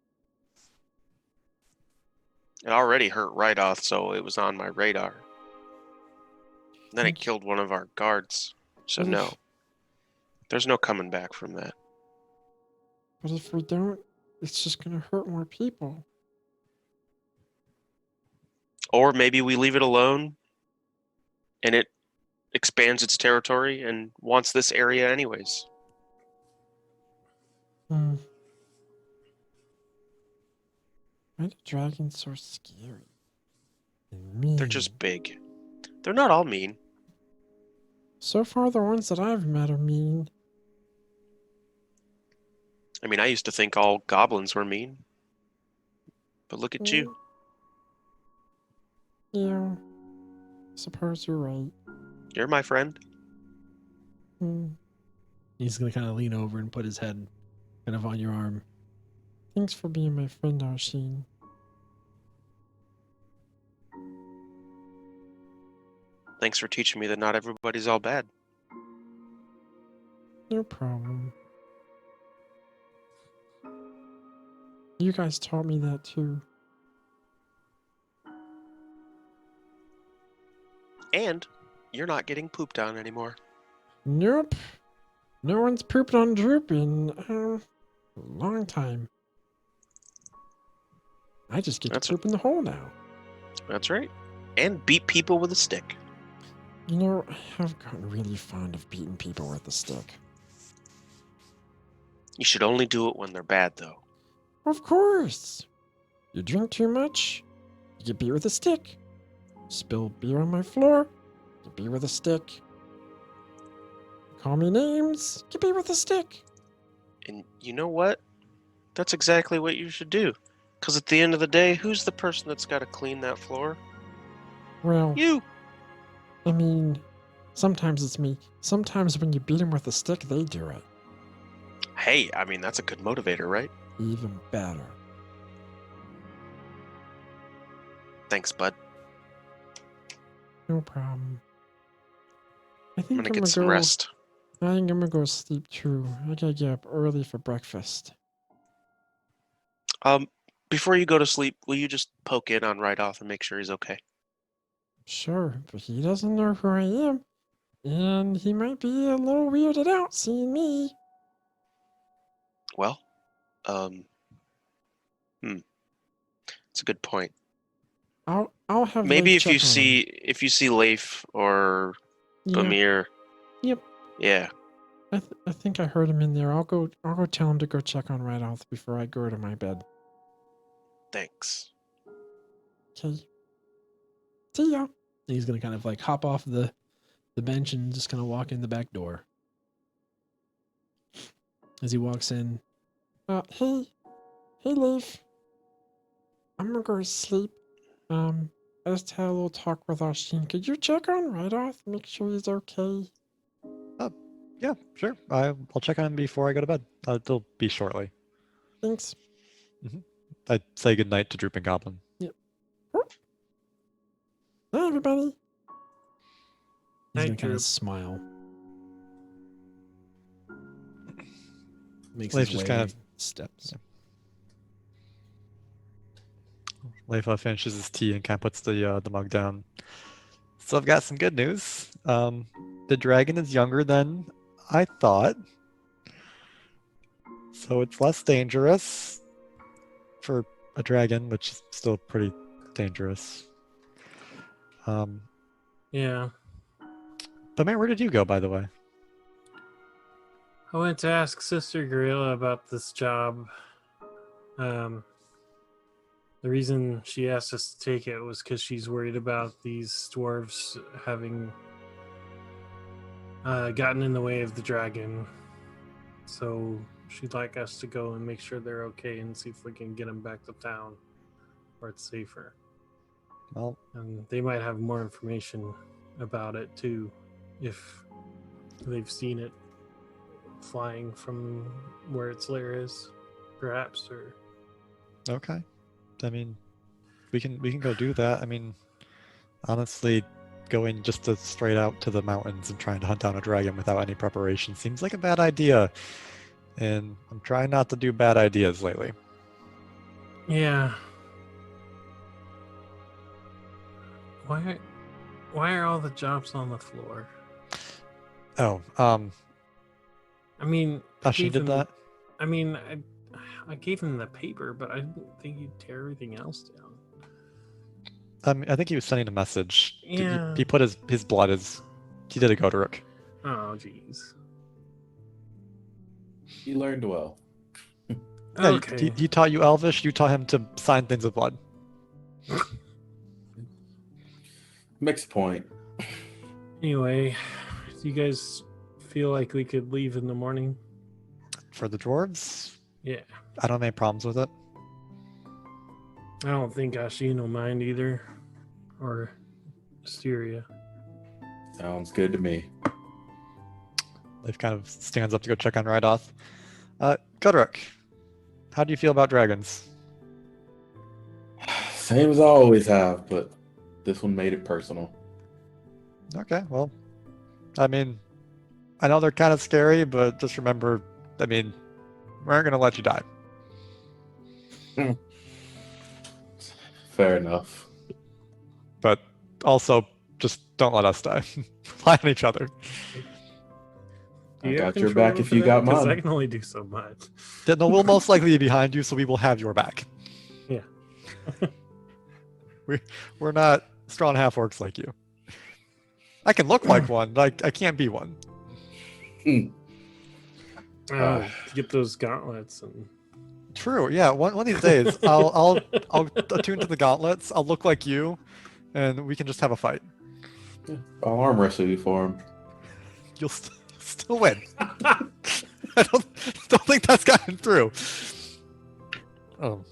It already hurt right off, so it was on my radar. Then it Think- killed one of our guards. So What if- no. There's no coming back from that. But if we don't, it's just gonna hurt more people. Or maybe we leave it alone and it expands its territory and wants this area anyways. Why are dragons so scary? And mean? They're just big. They're not all mean. So far, the ones that I've met are mean. I mean, I used to think all goblins were mean. But look at you. Yeah. Suppose you're right. You're my friend. He's gonna kind of lean over and put his head kind of on your arm. Thanks for being my friend, Arsene. Thanks for teaching me that not everybody's all bad. No problem. You guys taught me that too. And you're not getting pooped on anymore. Nope. No one's pooped on Droop in a long time. I just get That's to poop in the hole now. That's right. And beat people with a stick. You know, I have gotten really fond of beating people with a stick. You should only do it when they're bad, though. Of course. You drink too much, you get beat with a stick. Spill beer on my floor, get beat with a stick. Call me names, get beat with a stick. And you know what? That's exactly what you should do. Because at the end of the day, who's the person that's got to clean that floor? Well, You! I mean, sometimes it's me. Sometimes when you beat them with a stick, they do it. Hey, I mean, that's a good motivator, right? Even better. Thanks, bud. No problem. I I'm think gonna get some rest. I think I'm gonna go sleep too. I gotta get up early for breakfast. Before you go to sleep, will you just poke in on Right Off and make sure he's okay? Sure, but he doesn't know who I am. And he might be a little weirded out seeing me. Well, it's a good point. I'll have Maybe Leif if you check on him. if you see Leif or Yeah, Bamir, Yep. yeah, I think I heard him in there. I'll go tell him to go check on Red Off before I go to my bed. thanks. Okay. See ya. He's gonna kind of like hop off the bench and just kind of walk in the back door. As he walks in, hey Leif. I'm gonna go to sleep. I just had a little talk with Arsene. Could you check on Red Off? Make sure he's okay. Yeah, sure. I'll check on him before I go to bed. It'll be shortly. Thanks. I'd say goodnight to Drooping Goblin. Hi, everybody. He's Hey, gonna kind of Droop. smile. Makes Leif his just way, kind of- steps. Leifa finishes his tea and kind of puts the mug down. So I've got some good news. The dragon is younger than I thought, so it's less dangerous for a dragon, which is still pretty dangerous. Yeah. But man, where did you go, by the way? I went to ask Sister Gorilla about this job. The reason she asked us to take it was because she's worried about these dwarves having gotten in the way of the dragon. So she'd like us to go and make sure they're okay and see if we can get them back to town where it's safer. Well, And they might have more information about it too, if they've seen it flying from where its lair is, perhaps, or Okay. I mean, we can go do that. I mean, honestly, going just to straight out to the mountains and trying to hunt down a dragon without any preparation seems like a bad idea. And I'm trying not to do bad ideas lately. Yeah. Why are all the jobs on the floor? Oh, I mean, I She gave did him that? I mean, I gave him the paper, but I didn't think he'd tear everything else down. I think he was sending a message. Yeah. He put his blood he did a Goderic. Oh, jeez. He learned well. Yeah, Okay. he taught you Elvish, you taught him to sign things with blood. Makes a point. Anyway, do you guys feel like we could leave in the morning? For the dwarves, Yeah. I don't have any problems with it. I don't think Ashin will mind either. Or Asteria. Sounds good to me. Leif kind of stands up to go check on Rydoth. Goderic, how do you feel about dragons? Same as I always have, but this one made it personal. Okay, well, I mean, I know they're kind of scary, but just remember, I mean, we aren't going to let you die. Fair enough. But also, just don't let us die. Rely on each other. Do I you have got your control back if over you that? got 'Cause I mine. can only do so much. Yeah, no, we'll most likely be behind you, so we will have your back. Yeah. We're not strong half orcs like you. I can look like one, I can't be one. To get those gauntlets and True, yeah. One of these days, I'll attune to the gauntlets. I'll look like you, and we can just have a fight. I'll arm wrestle you for him. You'll still win. I don't think that's gotten through. Oh.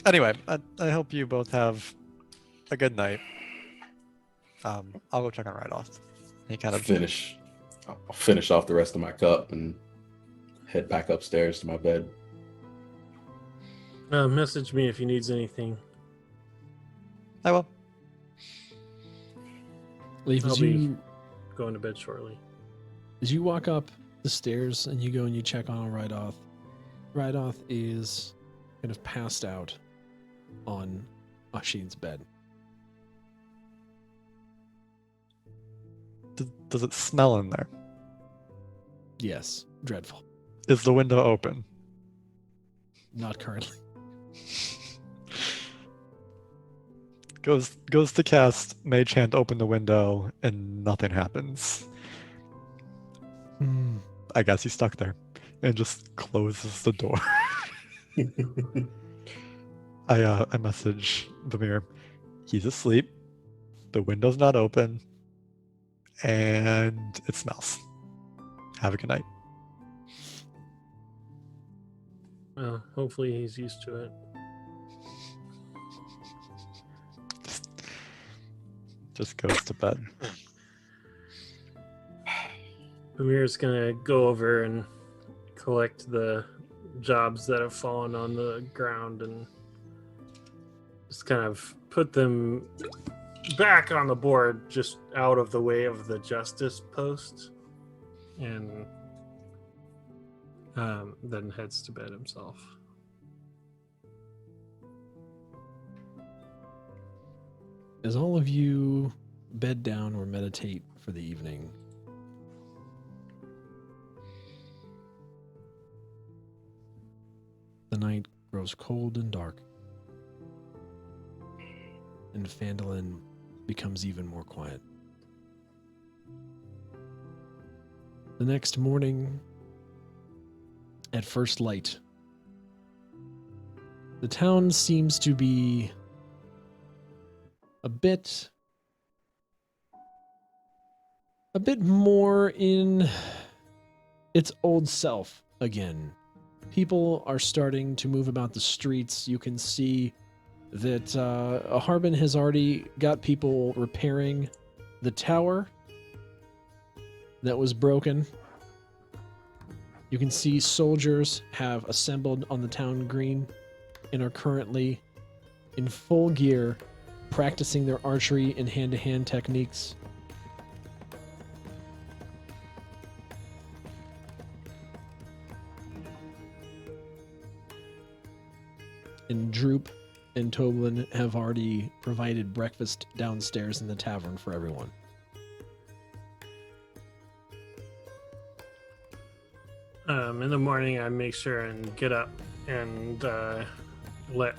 Anyway, I hope you both have a good night. I'll go check on Rydoth. He kind of I'll finish off the rest of my cup and head back upstairs to my bed. message me if he needs anything. I will. Leif, I'll as be going to bed shortly. you walk up the stairs and you go and you check on Rydoth, Rydoth is kind of passed out on Ashin's bed. Does it smell in there? Yes, dreadful. Is the window open? Not currently. Goes to cast Mage Hand, open the window, and nothing happens. I guess he's stuck there, and just closes the door. I message Vamir. He's asleep. The window's not open, and it smells. Have a good night. Well, hopefully he's used to it. Just goes to bed. Amir's gonna go over and collect the jobs that have fallen on the ground and just kind of put them back on the board, just out of the way of the justice post, and then heads to bed himself. As all of you bed down or meditate for the evening, the night grows cold and dark, and Phandalin becomes even more quiet. The next morning, at first light, the town seems to be a bit more in its old self again. People are starting to move about the streets. You can see that Harbin has already got people repairing the tower that was broken. You can see soldiers have assembled on the town green and are currently in full gear, practicing their archery and hand-to-hand techniques. And Droop and Toblin have already provided breakfast downstairs in the tavern for everyone. In the morning, I make sure and get up and let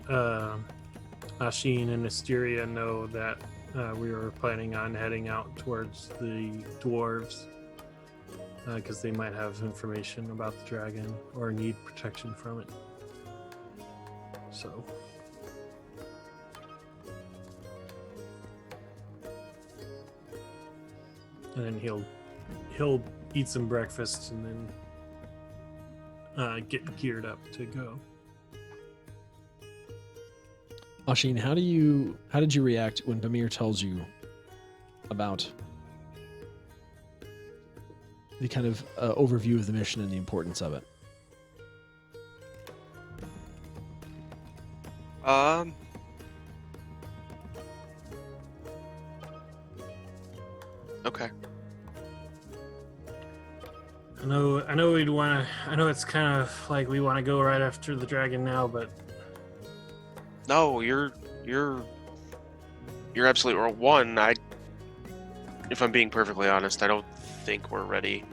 Ashin and Asteria know that we were planning on heading out towards the dwarves because they might have information about the dragon or need protection from it. So. And then he'll eat some breakfast and then get geared up to go. Ashin, how did you react when Bamir tells you about the kind of overview of the mission and the importance of it? Okay. I know we'd want to. I know it's kind of like we want to go right after the dragon now, but No, you're absolutely right. One, if I'm being perfectly honest, I don't think we're ready.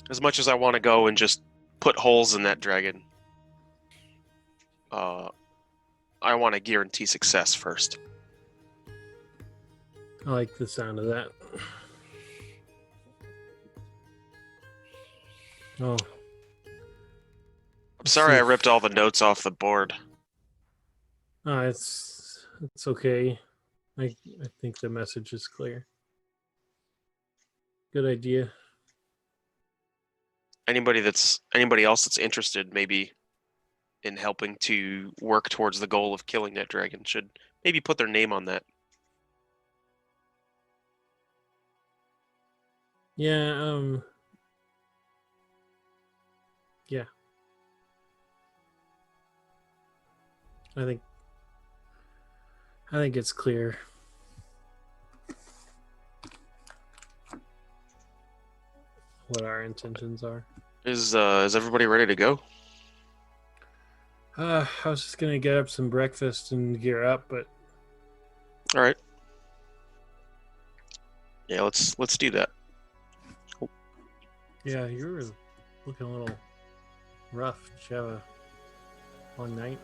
As much as I want to go and just put holes in that dragon, I want to guarantee success first. I like the sound of that. Oh, I'm sorry I ripped all the notes off the board. it's okay. I think the message is clear. Good idea. Anybody else that's interested maybe in helping to work towards the goal of killing that dragon should maybe put their name on that. Yeah. Yeah. I think it's clear. What our intentions are. Is everybody ready to go? I was just gonna get up some breakfast and gear up, but All right. Yeah, let's do that. yeah, you were looking a little rough. Did you have a long night?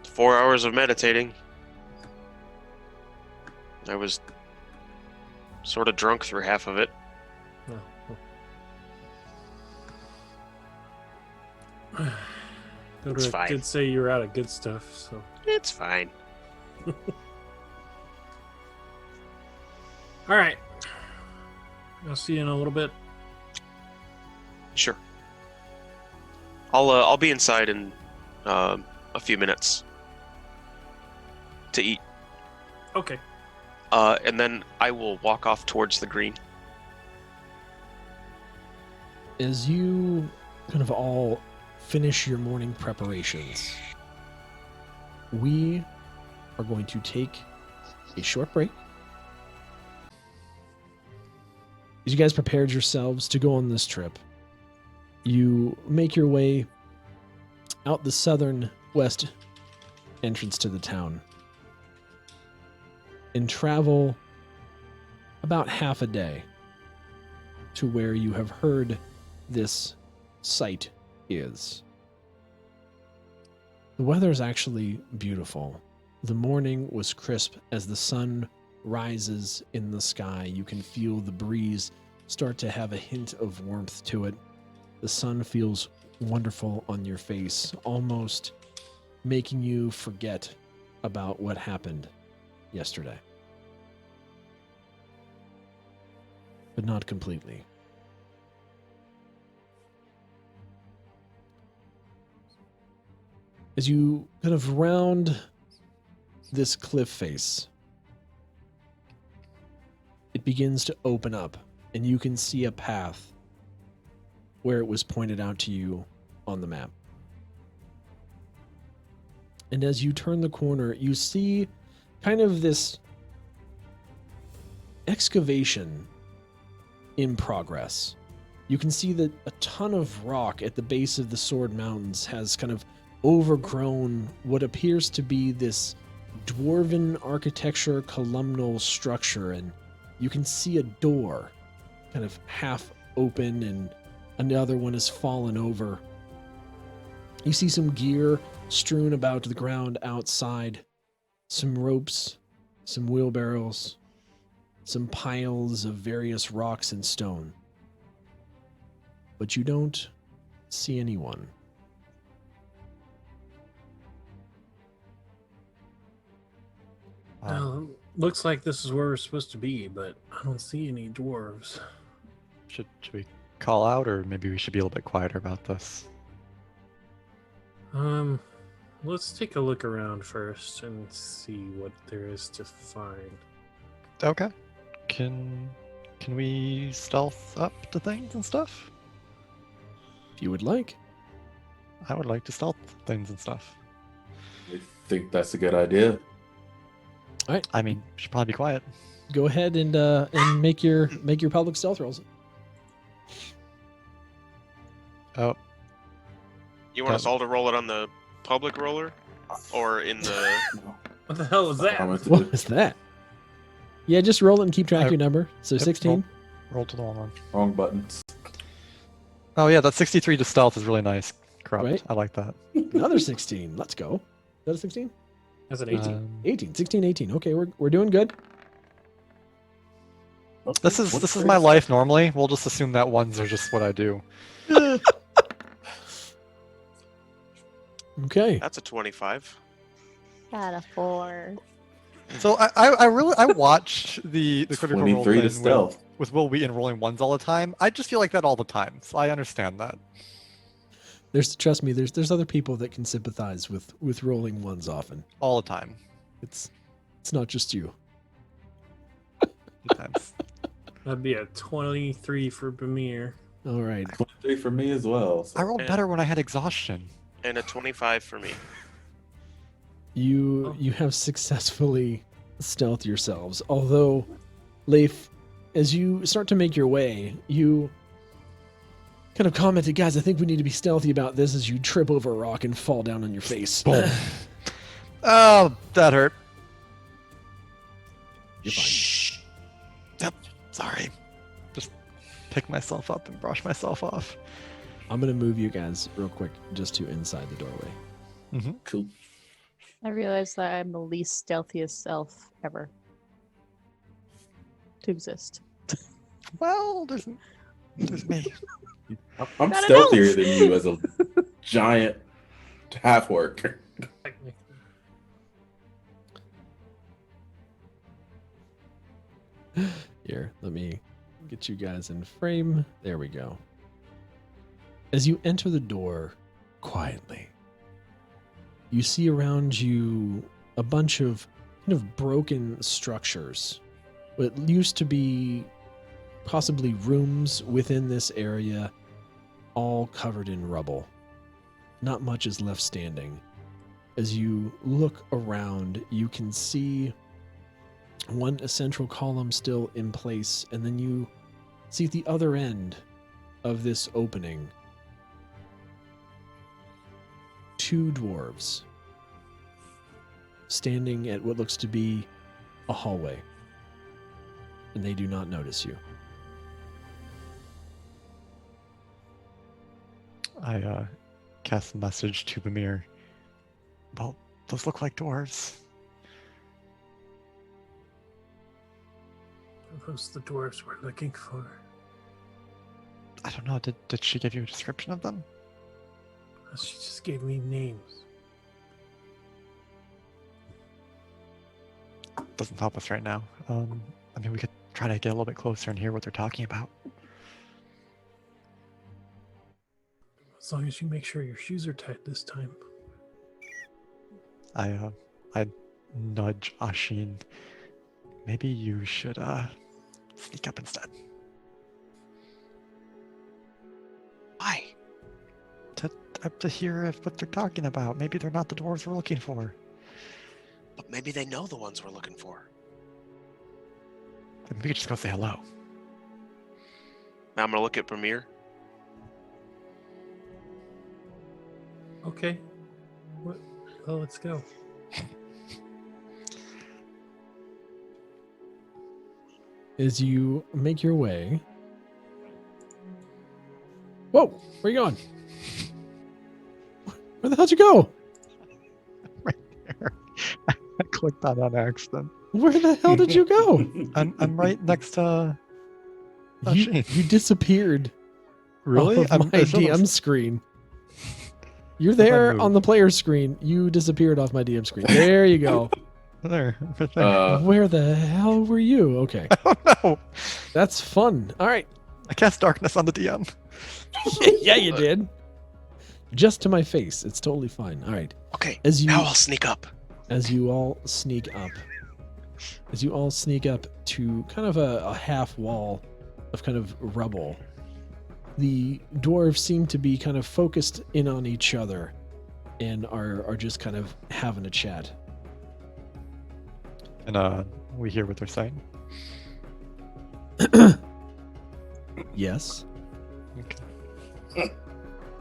4 hours of meditating. I was sort of drunk through half of it. It's fine. Did say you were out of good stuff, so It's fine. all right. I'll see you in a little bit. Sure. I'll be inside in a few minutes to eat, Okay. and then I will walk off towards the green. As you kind of all finish your morning preparations, we are going to take a short break. As you guys prepared yourselves to go on this trip, you make your way out the southern west entrance to the town and travel about half a day to where you have heard this site is. The weather is actually beautiful. The morning was crisp as the sun rises in the sky. You can feel the breeze start to have a hint of warmth to it. The sun feels wonderful on your face, almost making you forget about what happened yesterday. But not completely. As you kind of round this cliff face, it begins to open up, and you can see a path where it was pointed out to you on the map. And as you turn the corner, you see kind of this excavation in progress. You can see that a ton of rock at the base of the Sword Mountains has kind of overgrown what appears to be this dwarven architecture columnal structure, and you can see a door kind of half open and another one has fallen over. You see some gear strewn about the ground outside, some ropes, some wheelbarrows, some piles of various rocks and stone. But you don't see anyone. Well, looks like this is where we're supposed to be, but I don't see any dwarves. Should we call out, or maybe we should be a little bit quieter about this? Let's take a look around first and see what there is to find. Okay. Can we stealth up to things and stuff? If you would like. I would like to stealth things and stuff. I think that's a good idea. I mean, we should probably be quiet. Go ahead and make your public stealth rolls. Oh, You want us all to roll it on the public roller? Or in the... What the hell was that? What was that? Yeah, just roll it and keep track of your number. So Yep, 16. roll to the wrong one. Wrong buttons. Oh yeah, that 63 to stealth is really nice. Corrupt. Right. I like that. Another 16. Let's go. Is that a 16? That's an 18. 18. 16, 18. Okay, we're doing good. This is my life normally. We'll just assume that ones are just what I do. Okay. That's a 25. Got a 4. So I watched the Critical Role 23 to thing stealth. with Will Wheaton rolling ones all the time. I just feel like that all the time, so I understand that. Trust me, there's other people that can sympathize with rolling ones often. All the time. It's not just you. Good times. That'd be a 23 for Bamir. All right. 23 for me as well. So. I rolled better when I had exhaustion. And a 25 for me. You have successfully stealthed yourselves. Although, Leif, as you start to make your way, you kind of commented, guys, I think we need to be stealthy about this, as you trip over a rock and fall down on your face. Boom. Oh, that hurt. You're fine. Shh. Yep. Sorry. Just pick myself up and brush myself off. I'm going to move you guys real quick just to inside the doorway. Mm-hmm. Cool. I realize that I'm the least stealthiest elf ever to exist. Well, there's me. I'm Not an stealthier elf. than you as a giant half worker. Here, let me get you guys in frame. There we go. As you enter the door quietly, you see around you a bunch of kind of broken structures. What used to be possibly rooms within this area, all covered in rubble. Not much is left standing. As you look around, you can see one central column still in place, and then you see at the other end of this opening 2 dwarves standing at what looks to be a hallway, and they do not notice you. I cast a message to Bamir. Well, those look like dwarves. Are those the dwarves we're looking for? I don't know. Did she give you a description of them? She just gave me names. Doesn't help us right now. I mean, we could try to get a little bit closer and hear what they're talking about. As long as you make sure your shoes are tight this time. I nudge Ashin. Maybe you should sneak up instead. Why? To up to hear what they're talking about. Maybe they're not the dwarves we're looking for. But maybe they know the ones we're looking for. Then we could just go say hello. Now I'm gonna look at Premier. Okay. Well, let's go. As you make your way. Whoa, where you going? Where the hell'd you go? Right there. I clicked on accident. Where the hell did you go? I'm right next to. You disappeared Really? off of my DM screen. You're there on the player screen. You disappeared off my DM screen. There you go. There. Right there. Where the hell were you? Okay. Oh no! That's fun. All right. I cast darkness on the DM. Yeah, you did. Just to my face. It's totally fine. All right. Okay, As you now I'll sneak up. as you all sneak up to kind of a half wall of kind of rubble, the dwarves seem to be kind of focused in on each other and are just kind of having a chat. And we hear what they're saying. Yes. Okay.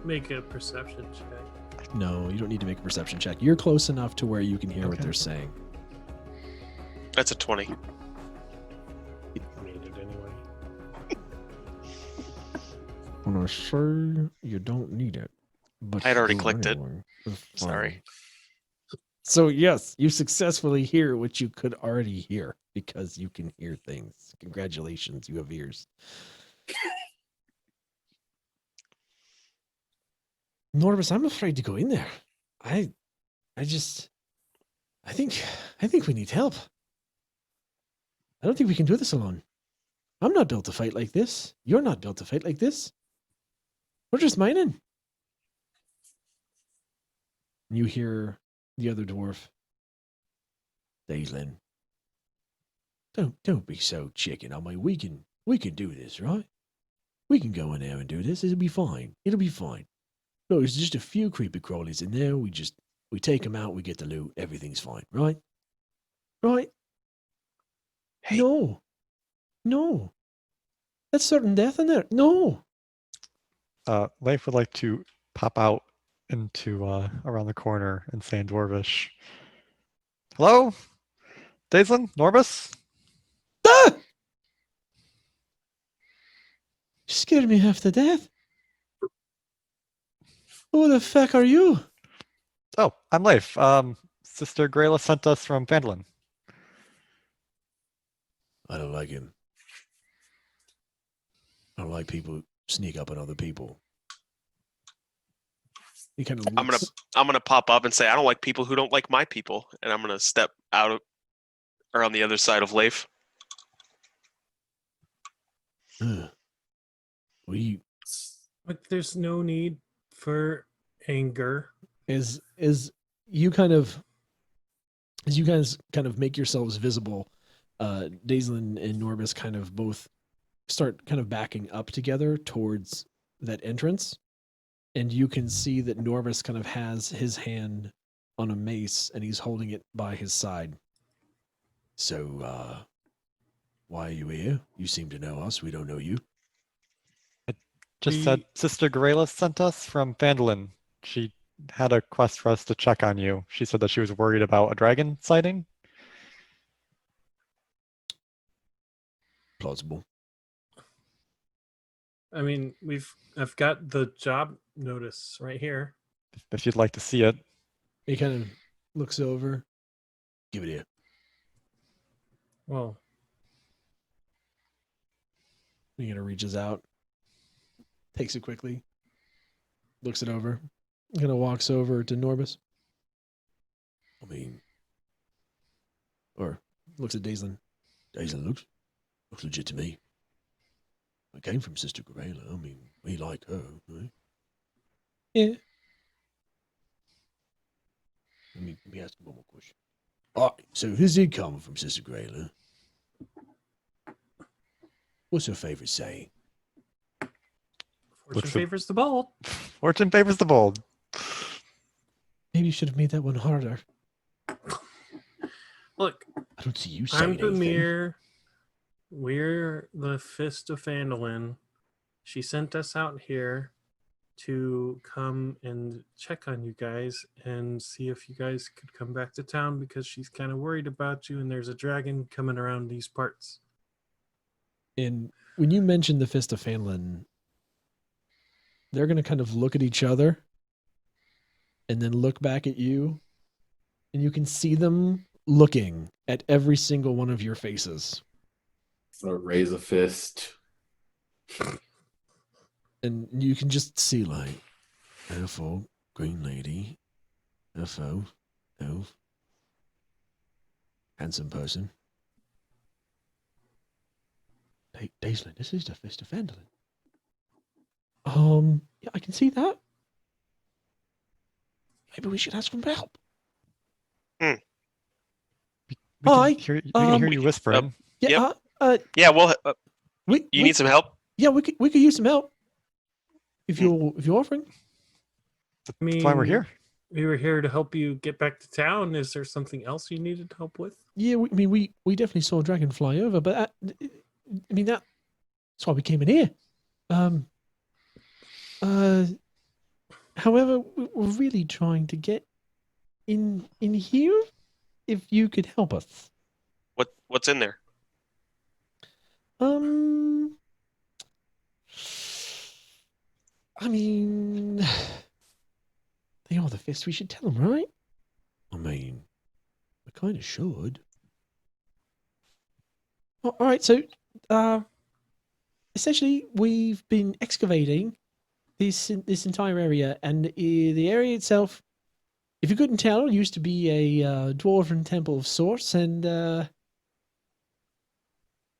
Make a perception check. No, you don't need to make a perception check. You're close enough to where you can hear what Okay. they're saying. That's a 20. Made it anyway. When I say you don't need it, but I had already you do clicked it. anyway. It's Sorry. fine. So yes, you successfully hear what you could already hear because you can hear things. Congratulations, you have ears. Norbus, I'm afraid to go in there. I think we need help. I don't think we can do this alone. I'm not built to fight like this. You're not built to fight like this. We're just mining. You hear the other dwarf. Daylin. Don't be so chicken on me. We can do this, right? We can go in there and do this. It'll be fine. It'll be fine. No, there's just a few creepy crawlies in there. We take them out, we get the loot, everything's fine, right? Right? Hey. No. That's certain death in there. No. Leif would like to pop out into around the corner and say in Dwarvish, "Hello, Daislin, Norbus." Ah! You scared me half to death. Who the fuck are you? Oh, I'm Leif. Sister Grayla sent us from Phandalin. I don't like him. I don't like people who sneak up on other people. He kind of I'm gonna pop up and say I don't like people who don't like my people, and I'm gonna step out or on the other side of Leif. But there's no need for anger. As you guys kind of make yourselves visible, Daislin and Norbus kind of both start kind of backing up together towards that entrance, and you can see that Norbus kind of has his hand on a mace and he's holding it by his side. So, why are you here? You seem to know us. We don't know you. Just said Sister Grayla sent us from Phandalin. She had a quest for us to check on you. She said that she was worried about a dragon sighting. Plausible. I mean, I've got the job notice right here. If you'd like to see it. He kind of looks over. Give it here. Well, He kind of reaches out, takes it quickly, looks it over, kind of walks over to Norbus. I mean, or looks at Daislin. Daislin looks legit to me. I came from Sister Grayla. I mean, we like her, right? Yeah. Let me ask you one more question. All right, so if this did come from Sister Grayla, what's her favorite saying? fortune favors the bold. Fortune favors the bold. Maybe you should have made that one harder. Look, I don't see you saying I'm anything. Pamir. We're the Fist of Phandalin. She sent us out here to come and check on you guys and see if you guys could come back to town because she's kind of worried about you and there's a dragon coming around these parts. And when you mention the Fist of Phandalin, they're going to kind of look at each other and then look back at you. And you can see them looking at every single one of your faces. I'm gonna raise a fist. And you can just see like, FO, Green Lady, FO, no, handsome person. Daisling, this is the Fist of Phandalin. Yeah, I can see that. Maybe we should ask for help. We Hi, can hear you whispering. Yeah, Yeah, well, we you need some help? Yeah, we could use some help. If you're offering. That's why we're here. We were here to help you get back to town. Is there something else you needed help with? Yeah, we definitely saw a dragon fly over, but I mean that's why we came in here. However, we're really trying to get in here. If you could help us. What's in there? I mean, they are the Fist. We should tell them, right? I mean, we kind of should. All right, so essentially, we've been excavating this entire area, and the area itself, if you couldn't tell, used to be a dwarven temple of sorts, and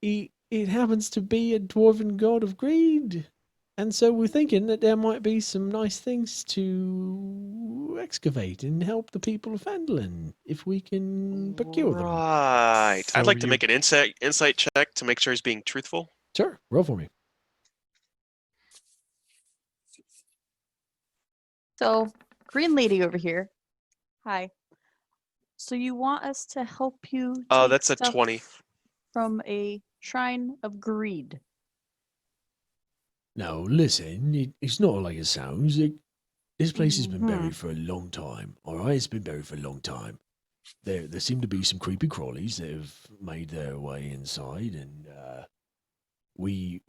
it happens to be a dwarven god of greed. And so we're thinking that there might be some nice things to excavate and help the people of Phandalin if we can procure them. Right. So I'd like to you- make an insight check to make sure he's being truthful. Sure, roll for me. So, Green Lady over here. Hi. So you want us to help you take That's a stuff 20. from a shrine of greed? Now, listen, it's not like it sounds. This place has been Mhm. buried for a long time, all right? It's been buried for a long time. There seem to be some creepy crawlies that have made their way inside, and we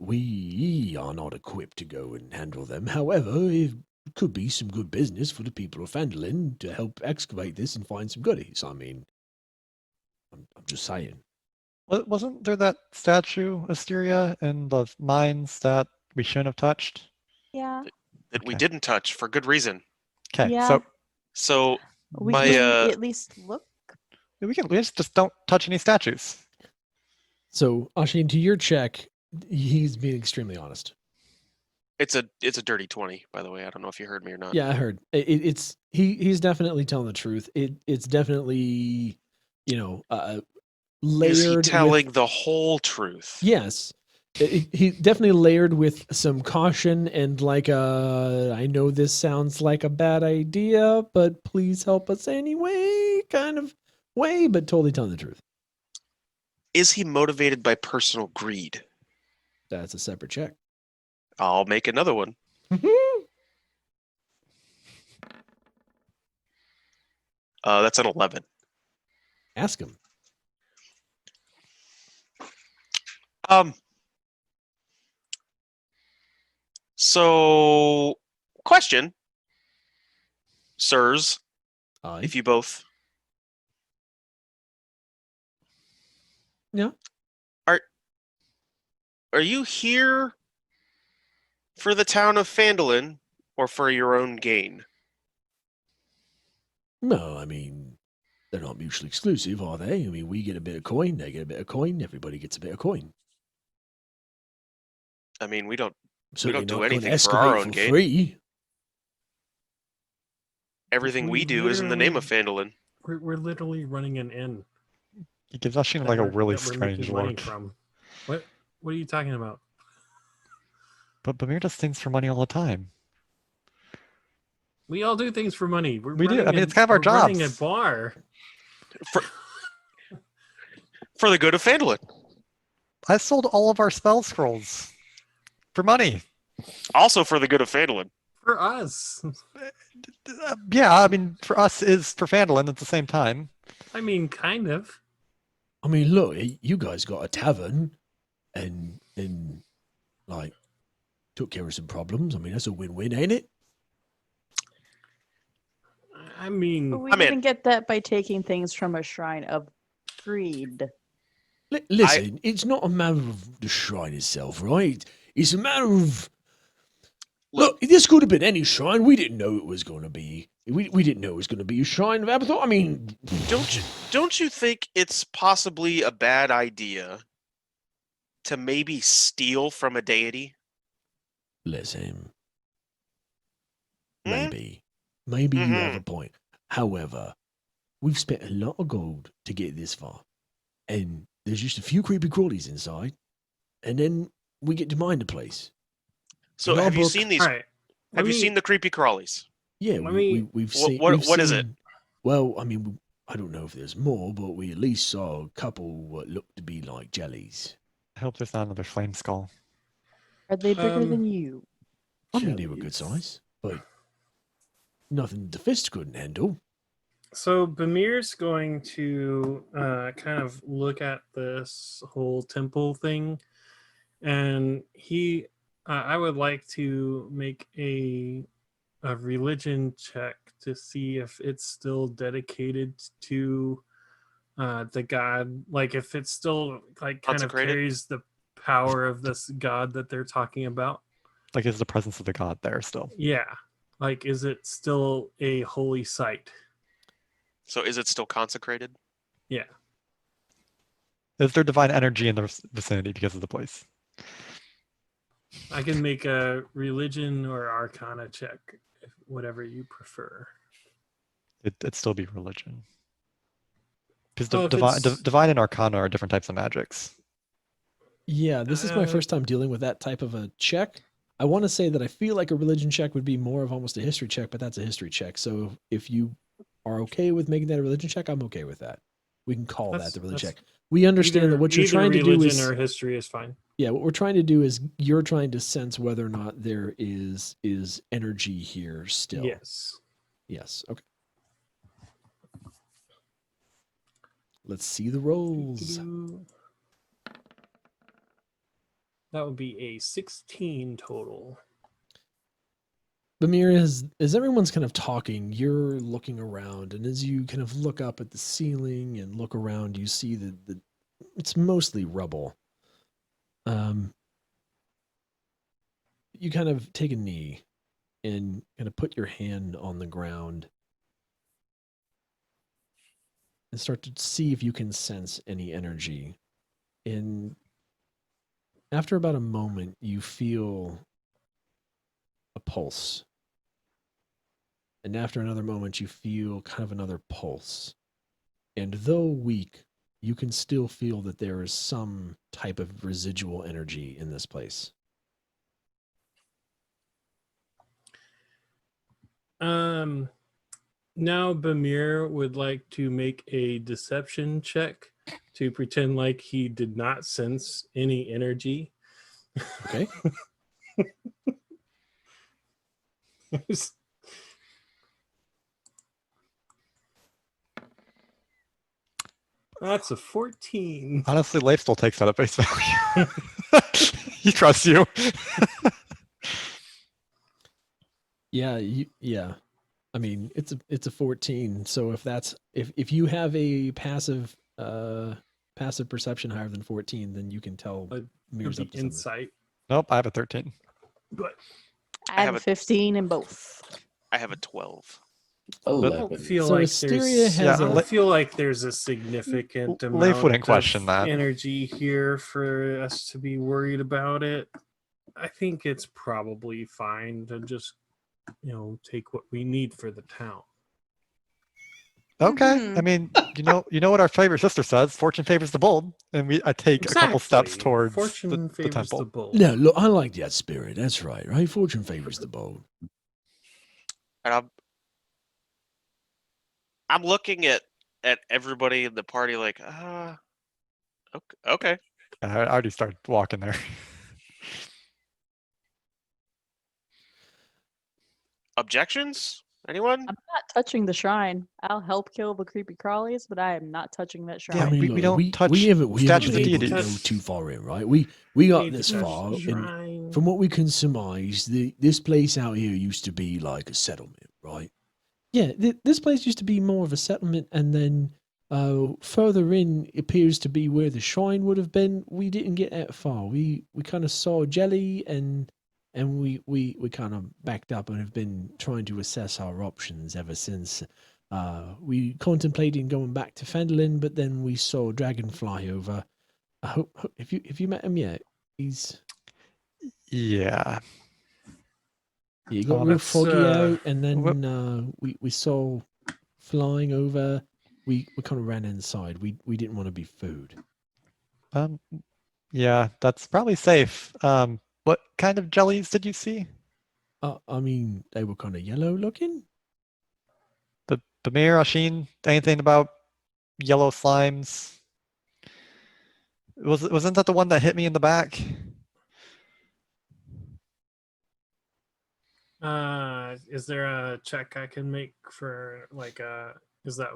are not equipped to go and handle them. However, it could be some good business for the people of Phandalin to help excavate this and find some goodies. I mean, I'm just saying. Wasn't there that statue, Asteria, in the mines that we shouldn't have touched? Yeah. That we Okay. didn't touch for good reason. Okay, Yeah. so So We my can at least look. we just don't touch any statues. So, Ashin, to your check, he's being extremely honest. it's a dirty 20, by the way. I don't know if you heard me or not. Yeah, I heard. He's definitely telling the truth. It's definitely, layered. Is he with- telling the whole truth? Yes, he definitely layered with some caution and like I know this sounds like a bad idea, but please help us anyway, kind of way, but totally telling the truth. Is he motivated by personal greed? That's a separate check. I'll make another one. That's an 11. Ask him. So, question, sirs, Aye. if you both. Yeah. Are you here for the town of Phandalin or for your own gain? No, I mean, they're not mutually exclusive, are they? I mean, we get a bit of coin, they get a bit of coin, everybody gets a bit of coin. I mean, we don't Certainly do not gonna anything for our excavate own for gain. free. Everything we do is in the name of Phandalin. We're literally running an inn. He gives Ashin that like a we're- really that we're strange making money look. from. What are you talking about? But Bamir does things for money all the time. We all do things for money. We do. I mean, it's kind of our we're running a jobs. bar. For the good of Phandalin. I sold all of our spell scrolls for money. Also for the good of Phandalin. For us. Yeah, I mean, for us is for Phandalin at the same time. I mean, kind of. I mean, look, you guys got a tavern and like took care of some problems. I mean, that's a win-win, ain't it? I mean, But we I'm in. didn't get that by taking things from a shrine of greed. Listen, it's not a matter of the shrine itself, right? It's a matter of look. This could have been any shrine. We didn't know it was going to be. We didn't know it was going to be a shrine of Abathor. I mean, Don't you think it's possibly a bad idea to maybe steal from a deity? listen. Hmm? Maybe you have Mhm. a point. However, we've spent a lot of gold to get this far, and there's just a few creepy crawlies inside, and then we get to mine the place. So In our have you book- seen these? all right. Have you seen the creepy crawlies? Yeah, Let me- we've What- seen. what- we've what is it? seen- Well, I mean, I don't know if there's more, but we at least saw a couple what looked to be like jellies. I hope there's not another flame skull. Are they bigger Um, than you? I mean, they were good Jellies. size, but nothing the fist couldn't handle. So Bamir's going to kind of look at this whole temple thing, and I would like to make a religion check to see if it's still dedicated to the god, like if it's still like kind of Consecrated? carries the power of this god that they're talking about. Like, is the presence of the god there still? Yeah, like is it still a holy site? So is it still consecrated? Yeah. Is there divine energy in the vicinity because of the place? I can make a religion or arcana check, whatever you prefer. It'd still be religion. Because Well, if divine and arcana are different types of magics. Yeah, this is my Uh, first time dealing with that type of a check. I want to say that I feel like a religion check would be more of almost a history check, but that's a history check. So if you are okay with making that a religion check, I'm okay with that. We can call That's- that the religion that's check. We understand that what you're either trying to do religion is or history is fine. yeah, what we're trying to do is you're trying to sense whether or not there is energy here still. Yes. Yes. Okay. Let's see the rolls. That would be a 16 total. Bamir, as everyone's kind of talking, you're looking around, and as you kind of look up at the ceiling and look around, you see that it's mostly rubble. You kind of take a knee and kind of put your hand on the ground and start to see if you can sense any energy. And after about a moment, you feel a pulse. And after another moment, you feel kind of another pulse. And though weak, you can still feel that there is some type of residual energy in this place. Now Bamir would like to make a deception check to pretend like he did not sense any energy. Okay? That's a 14. Honestly, Leif still takes that at face value. He trusts you. Yeah. I mean, it's a 14. So if you have a passive perception higher than 14, then you can tell Mirror's Could up be to something. insight. Nope, I have a 13. But I have have a a- 15 in both. I have a 12. I 11. don't feel So like Asteria there's. has I a- don't feel like there's a significant Leif amount wouldn't question of that. energy here for us to be worried about it. I think it's probably fine to just, take what we need for the town. Okay. Mhm. I mean, you know what our favorite sister says, fortune favors the bold. And I take a couple steps Exactly. towards Fortune the favors temple. the bold. No, look, I like that spirit. That's right. Fortune favors the bold. And I'm looking at everybody in the party like, okay. I already started walking there. Objections? Anyone? I'm not touching the shrine. I'll help kill the creepy crawlies, but I am not touching that shrine. Yeah, I mean, we look, don't touch we haven't statues been of able to deities. go too far in, right? We got Need to this touch far, the and shrine. from what we can surmise, this place out here used to be like a settlement, right? Yeah, this place used to be more of a settlement, and then further in appears to be where the shrine would have been. We didn't get that far. We kind of saw jelly, and we kind of backed up and have been trying to assess our options ever since. We contemplated going back to Phandalin, but then we saw Dragonfly over. I hope if you met him yet, he's Yeah. he got real Let's, foggy out, and whoop. then we saw flying over. We kind of ran inside. We didn't want to be food. Yeah, that's probably safe. What kind of jellies did you see? I mean, they were kind of yellow looking. Bamir, Ashin, anything about yellow slimes? Wasn't that the one that hit me in the back? Is there a check I can make for like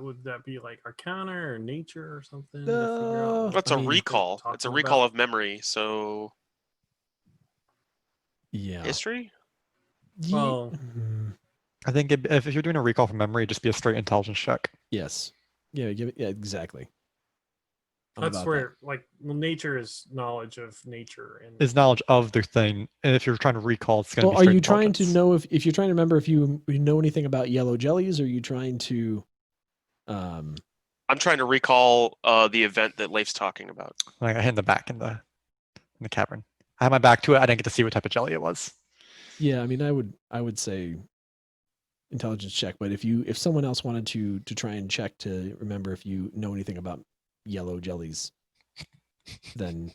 would that be like Arcana or Nature or something to figure out? That's I a mean, recall. talking It's a recall about? of memory. So Yeah. history. Well- I think if you're doing a recall from memory, it'd just be a straight intelligence check. yes. Yeah. Give it. Yeah. Exactly. I'm That's about where Nature is knowledge of nature and Is knowledge of the thing, and if you're trying to recall, it's that. going to Well, be are straight you trying to intelligence. know if you're trying to remember if you know anything about yellow jellies, or are you trying to? I'm trying to recall the event that Leif's talking about. Like I hit in the back in the cavern. I had my back to it. I didn't get to see what type of jelly it was. Yeah. I mean, I would say intelligence check, but if someone else wanted to try and check to remember if you know anything about yellow jellies, then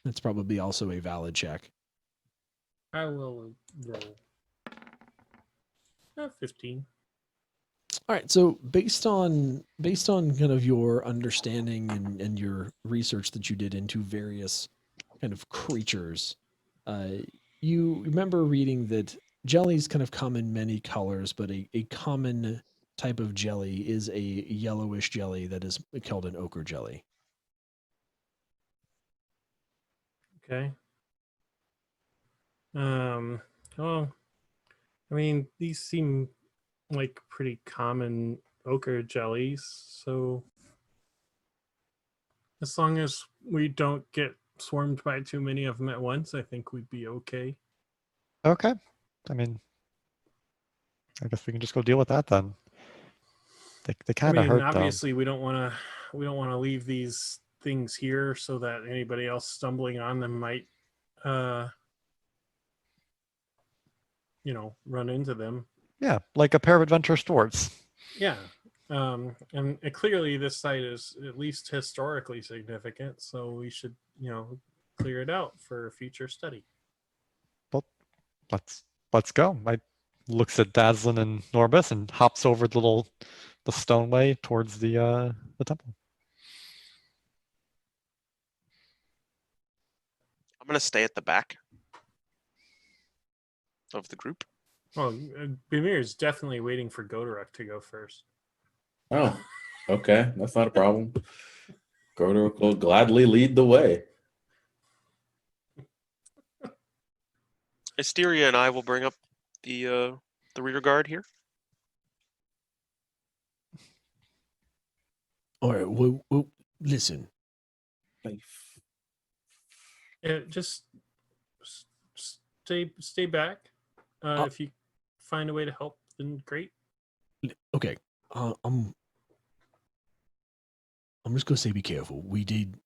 that's probably also a valid check. I will roll 15. All right, so based on kind of your understanding and your research that you did into various kind of creatures, you remember reading that jellies kind of come in many colors, but a common type of jelly is a yellowish jelly that is called an ochre jelly. Okay. Well, I mean, these seem like pretty common ochre jellies, so as long as we don't get swarmed by too many of them at once, I think we'd be okay. Okay. I mean, I guess we can just go deal with that then. They kind of hurt obviously we don't want to leave these things here so that anybody else stumbling on them might run into them. Yeah, like a pair of adventurous dwarves. Yeah. And clearly this site is at least historically significant, so we should, clear it out for future study. Well, let's go. I looks at Dazzlin and Norbus and hops over the stoneway towards the temple. I'm gonna stay at the back of the group. Well, Bimir is definitely waiting for Godoruk to go first. Oh, okay. That's not a problem. Godoruk will gladly lead the way. Asteria and I will bring up the rear guard here. All right, well listen. Just stay back. If you find a way to help, then great. Okay, I'm just gonna say be careful. We did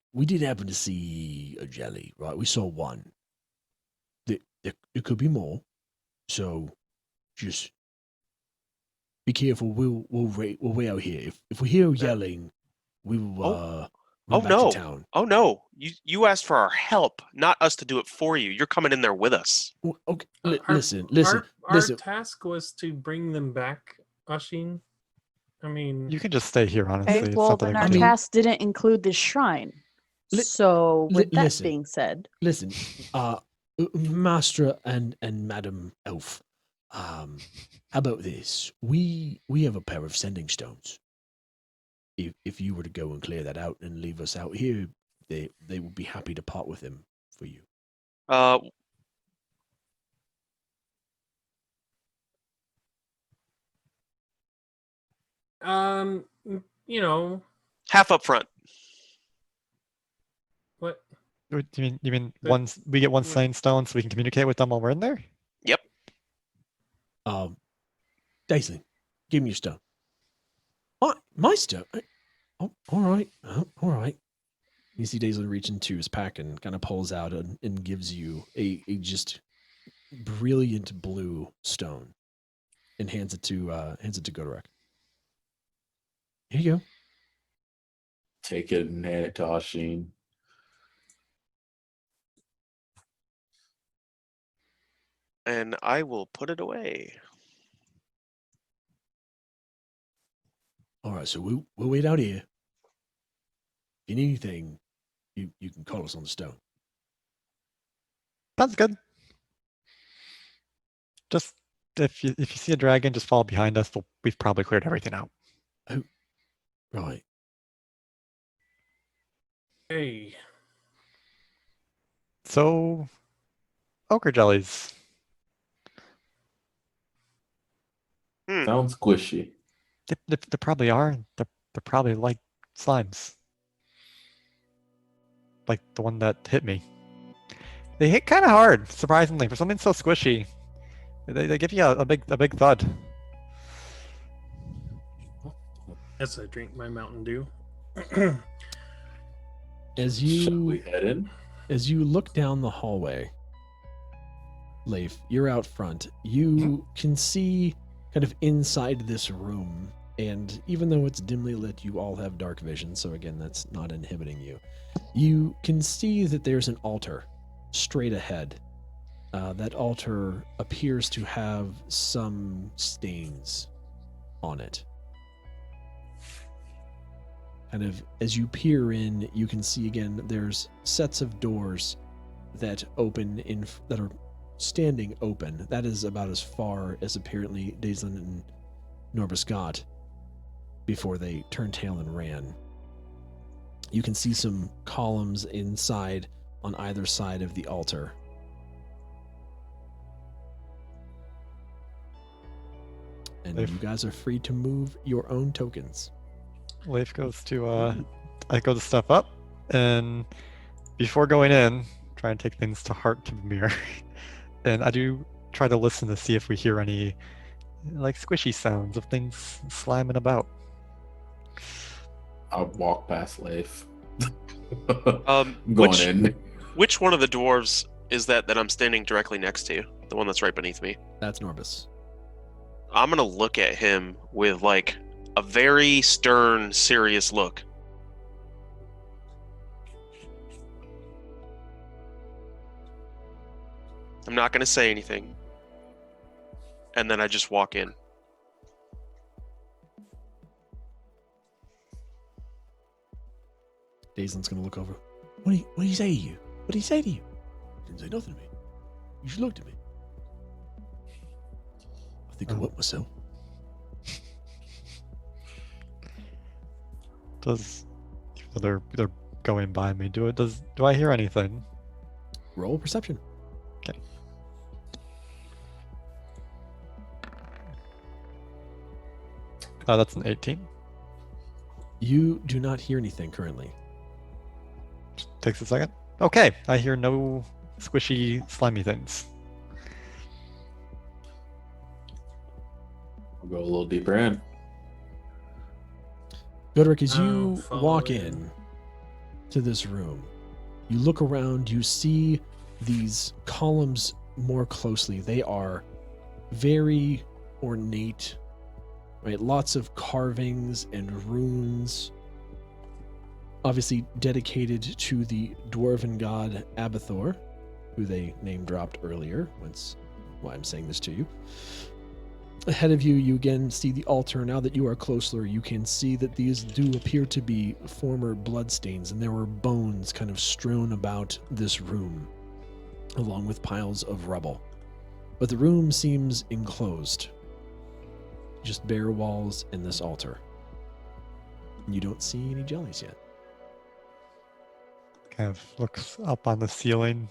happen to see a jelly, right? We saw one. There could be more, so just be careful. We'll wait out here. If we hear yelling, we will Oh, back no. to town. Oh no! You asked for our help, not us to do it for you. You're coming in there with us. Okay, Our- listen. Our task was to bring them back, Ashin. I mean, You can just stay here, honestly. Okay, It's well, not that then big our a deal. task didn't include the shrine. Li- So, with that listen. being said, Listen, Master and Madam Elf, how about this? We have a pair of sending stones. If you were to go and clear that out and leave us out here, they would be happy to part with them for you. you know Half up front. what? What do you mean The- we get one what- slaying stone so we can communicate with them while we're in there? Yep. Daisy, give me your stone. My stone? Oh, all right. All right. You see Daisy reach into his pack and kind of pulls out and gives you a just brilliant blue stone and hands it to Godorek. Here you go. Take it and hand it to Ashin. And I will put it away. All right, so we'll wait out here. If you need anything, you can call us on the stone. Sounds good. Just if you see a dragon, just follow behind us. We've probably cleared everything out. Right. Hey, So, ochre jellies. Sounds squishy. They probably are. They're probably like slimes. Like the one that hit me. They hit kind of hard, surprisingly, for something so squishy. They give you a big thud. as I drink my Mountain Dew. As Shall you we head in? as you look down the hallway, Leif, you're out front. You can see kind of inside this room, and even though it's dimly lit, you all have dark vision, so again, that's not inhibiting you. You can see that there's an altar straight ahead. That altar appears to have some stains on it. Kind of as you peer in, you can see again there's sets of doors that that are standing open. That is about as far as apparently Daisland and Norbus got before they turned tail and ran. You can see some columns inside on either side of the altar. And Leif. you guys are free to move your own tokens. Leif goes to I go to step up, and before going in, try and take things to heart to Mimir. And I do try to listen to see if we hear any like squishy sounds of things sliming about. I'll walk past Leif. Um, Going which- in. Which one of the dwarves is that I'm standing directly next to? The one that's right beneath me. That's Norbus. I'm gonna look at him with like a very stern, serious look. I'm not gonna say anything. And then I just walk in. Daisland's gonna look over. What do you say to you? What did he say to you? He didn't say nothing to me. You should look at me. I think I Oh. wet myself. Does they're going by me? Do I hear anything? Roll perception. Okay. That's an 18. You do not hear anything currently. Just takes a second. Okay, I hear no squishy, slimy things. We'll go a little deeper in. Godric, as Oh, you follow walk in. in to this room, you look around, you see these columns more closely. They are very ornate, right? Lots of carvings and runes obviously dedicated to the dwarven god Abathor, who they name-dropped earlier, that's why I'm saying this to you. Ahead of you, you again see the altar. Now that you are closer, you can see that these do appear to be former bloodstains, and there were bones kind of strewn about this room, along with piles of rubble. But the room seems enclosed. Just bare walls and this altar. And you don't see any jellies yet. Kind of looks up on the ceiling.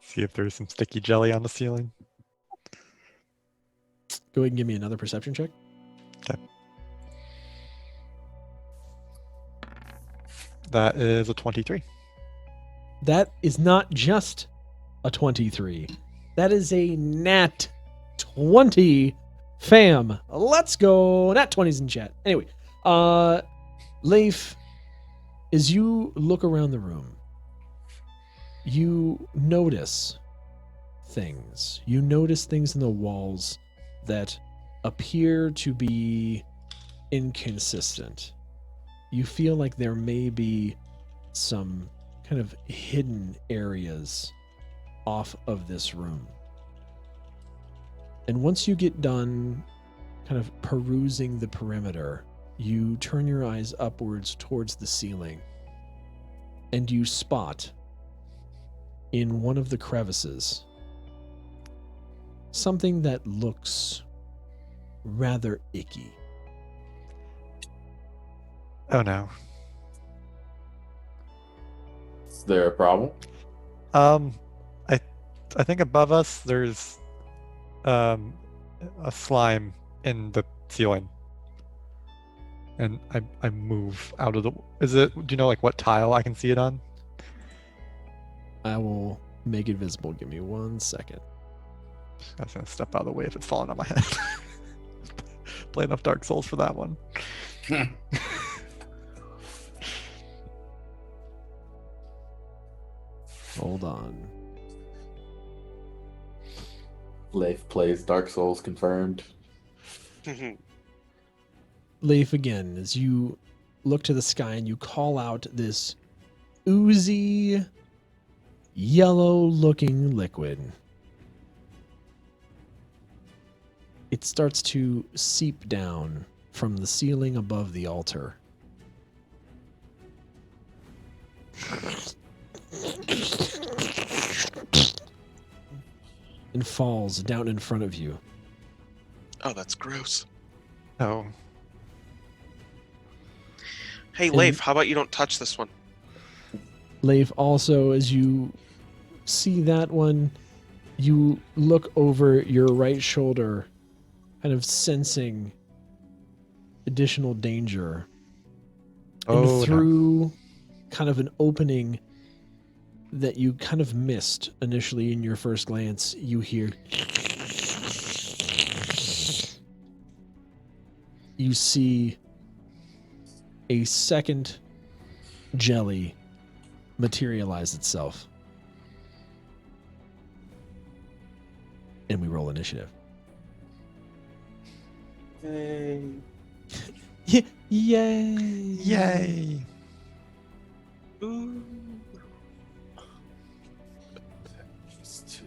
See if there's some sticky jelly on the ceiling. Go ahead and give me another perception check. Okay. That is a 23. That is not just a 23. That is a nat 20, fam. Let's go. Nat 20s in chat. Anyway, Leif, as you look around the room, you notice things. You notice things in the walls that appear to be inconsistent. You feel like there may be some kind of hidden areas off of this room. And once you get done kind of perusing the perimeter, you turn your eyes upwards towards the ceiling, and you spot in one of the crevices something that looks rather icky. Oh no. Is there a problem? I think above us there's a slime in the ceiling. And I move out of the... do you know like what tile I can see it on? I will make it visible. Give me 1 second. I was gonna step out of the way if it's falling on my head. Play enough Dark Souls for that one. Hold on. Leif plays Dark Souls confirmed. Leif, again, as you look to the sky and you call out this oozy, yellow-looking liquid. It starts to seep down from the ceiling above the altar. And falls down in front of you. Oh, that's gross. Oh. Hey, And- Leif, how about you don't touch this one? Leif, also, as you see that one, you look over your right shoulder, kind of sensing additional danger. Oh, And no. through kind of an opening that you kind of missed initially in your first glance, you hear... You see a second jelly materialize itself. And we roll initiative. Hey. Yay! Yay! Ooh. Just 2.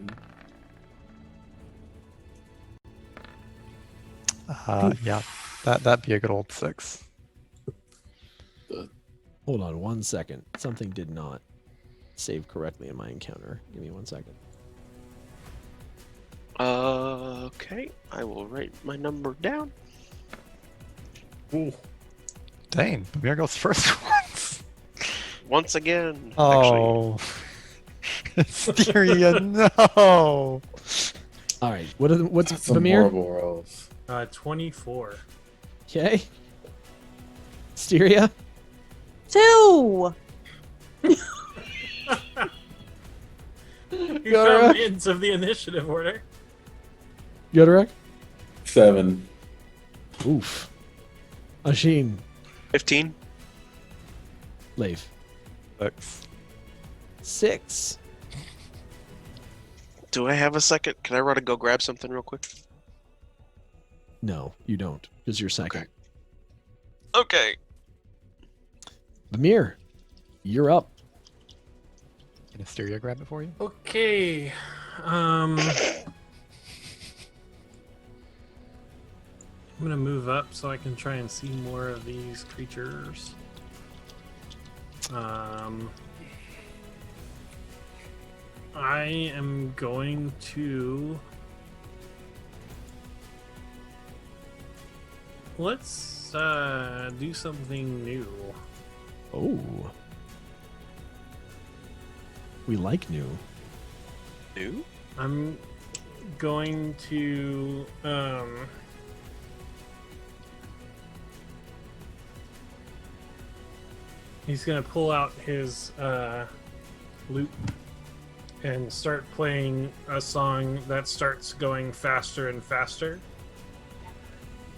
Yeah. That'd be a good old 6. Hold on 1 second. Something did not save correctly in my encounter. Give me 1 second. Okay, I will write my number down. Ooh. Dang, Pamir goes first once. Once again. Actually, Oh. Hysteria, no! All right. What's That's some Pamir? horrible rolls. 24. Okay. Styria? 2! You Alright. found hints of the initiative order. Yodarek? 7. Oof. Ashin? 15. Leif? 6. 6. Do I have a second? Can I run and go grab something real quick? No, you don't, because you're second. Okay. Bamir, you're up. Can Asteria grab it for you? Okay. I'm gonna move up so I can try and see more of these creatures. I am going to. Let's do something new. Oh. We like new. New? I'm going to he's gonna pull out his lute and start playing a song that starts going faster and faster.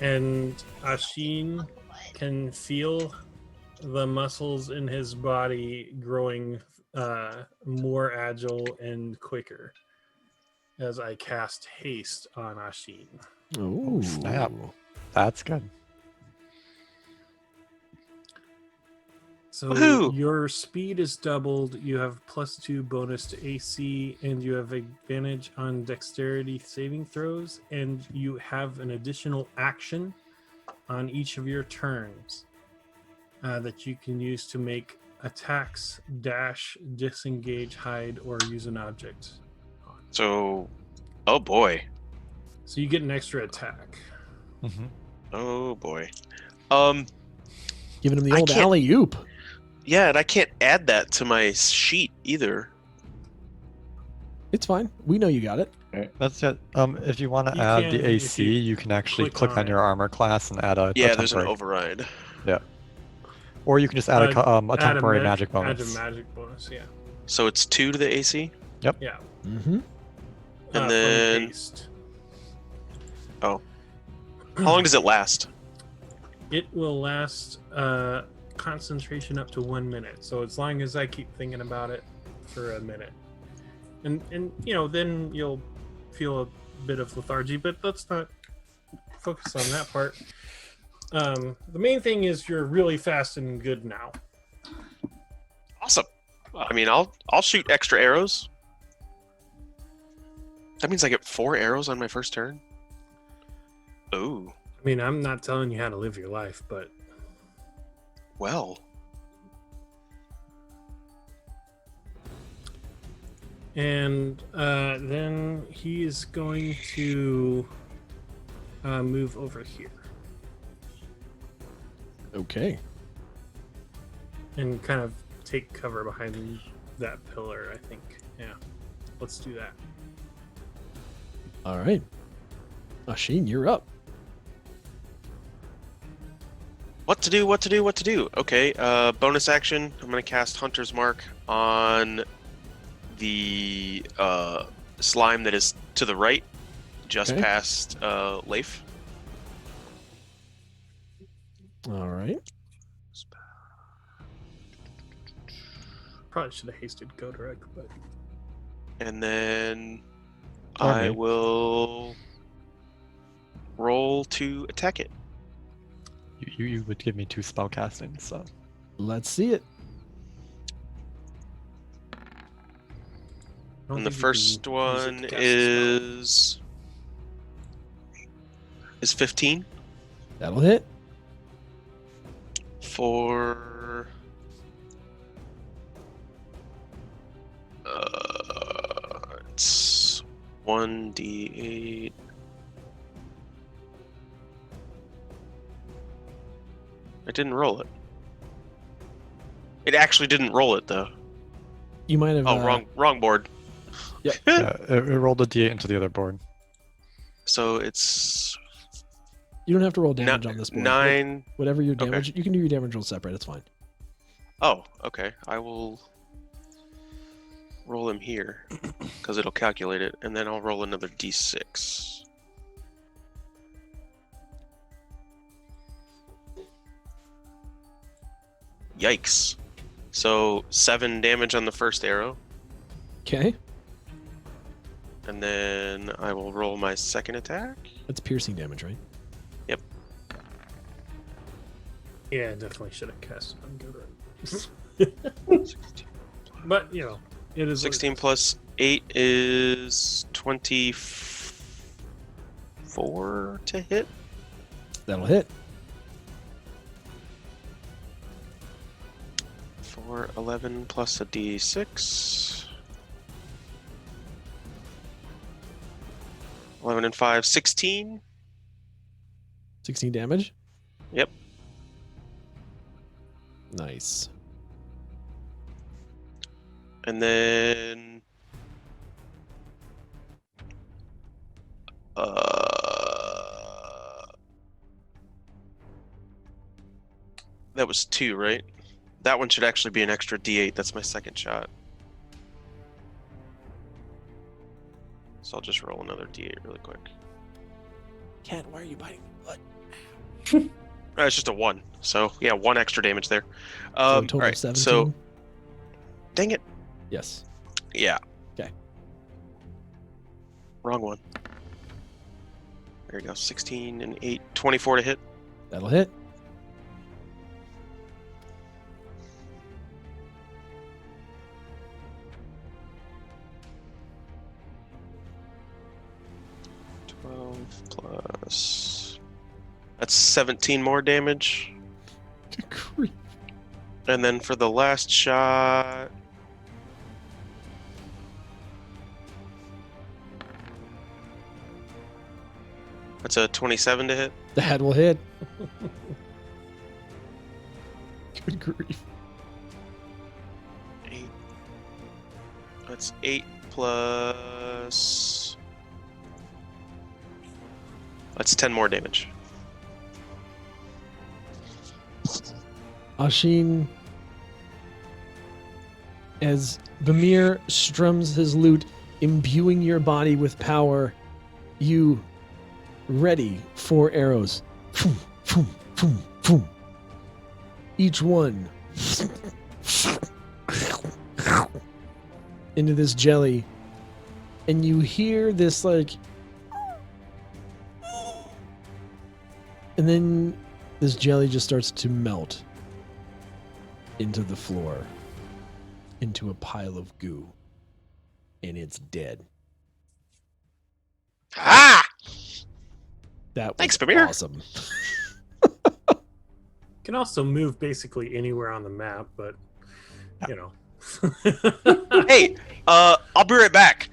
And Ashin can feel the muscles in his body growing more agile and quicker as I cast haste on Ashin. Oh, snap. That's good. So Woohoo! your speed is doubled, you have +2 bonus to AC, and you have advantage on dexterity saving throws, and you have an additional action on each of your turns that you can use to make attacks, dash, disengage, hide, or use an object. So, oh boy. So you get an extra attack. Mm-hmm. Oh boy. Giving him the I old can't- alley-oop. Yeah, and I can't add that to my sheet either. It's fine. We know you got it. That's it. If you want to You add can, the if AC, you you can actually click click on on your it. armor class and add a Yeah, there's an temporary. override. Or you can just add a Add temporary a magic bonus. Add a magic bonus, yeah. So it's 2 to the AC? Yeah. Mm-hmm. And from then- haste. How long does it last? It will last concentration up to 1 minute. So as long as I keep thinking about it for a minute, and then you'll feel a bit of lethargy. But let's not focus on that part. The main thing is you're really fast and good now. Awesome. I mean, I'll shoot extra arrows. That means I get 4 arrows on my first turn. Ooh. I mean, I'm not telling you how to live your life, but Well. and then he is going to move over here Okay. and kind of take cover behind that pillar, I think. Yeah. Let's do that. All right. Ashin, you're up. What to do? Okay, bonus action. I'm going to cast Hunter's Mark on the slime that is to the right, just Okay. past Leif. All right. Probably should have hasted go direct, but And then Or I me. will roll to attack it. You would give me 2 spell casting, so Let's see it. I don't And the think you first can use it to one cast a spell. is 15 That'll hit. for it's 1d8. I didn't roll it. It actually didn't roll it though. You might have. Oh, wrong board. yeah, it rolled a d8 into the other board. So it's You don't have to roll damage on this board. 9. Whatever your Okay. damage, you can do your damage roll separate. It's fine. Oh, okay. I will roll him here because it'll calculate it, and then I'll roll another d6. Yikes. So 7 damage on the first arrow, Okay. and then I will roll my second attack. That's piercing damage, right? Yeah, definitely should have cast it on go direct. But you know, it is what it 16 is. plus 8 is 24 to hit. That'll hit. 4, 11 plus a d6. 11 and 5, 16. 16 damage. Yep. Nice. And then that was 2, right? That one should actually be an extra d8. That's my second shot. So I'll just roll another d8 really quick. Cat, why are you biting my butt? It's just a 1. So yeah, 1 extra damage there. So a All total right. of 17. So dang it. Yes. Yeah. Okay. Wrong one. There you go. 16 and 8, 24 to hit. That'll hit. Plus that's 17 more damage. Good grief. And then for the last shot, that's a 27 to hit. That will hit. Good grief. 8. That's 8 plus. That's 10 more damage. Ashin, as Bamir strums his lute, imbuing your body with power, you ready 4 arrows. Boom, boom, boom, boom. Each one into this jelly, and you hear this like, and then this jelly just starts to melt into the floor, into a pile of goo, and it's dead. Ah! That was Thanks, Pamir. awesome. Can also move basically anywhere on the map, but you know. Hey, I'll be right back.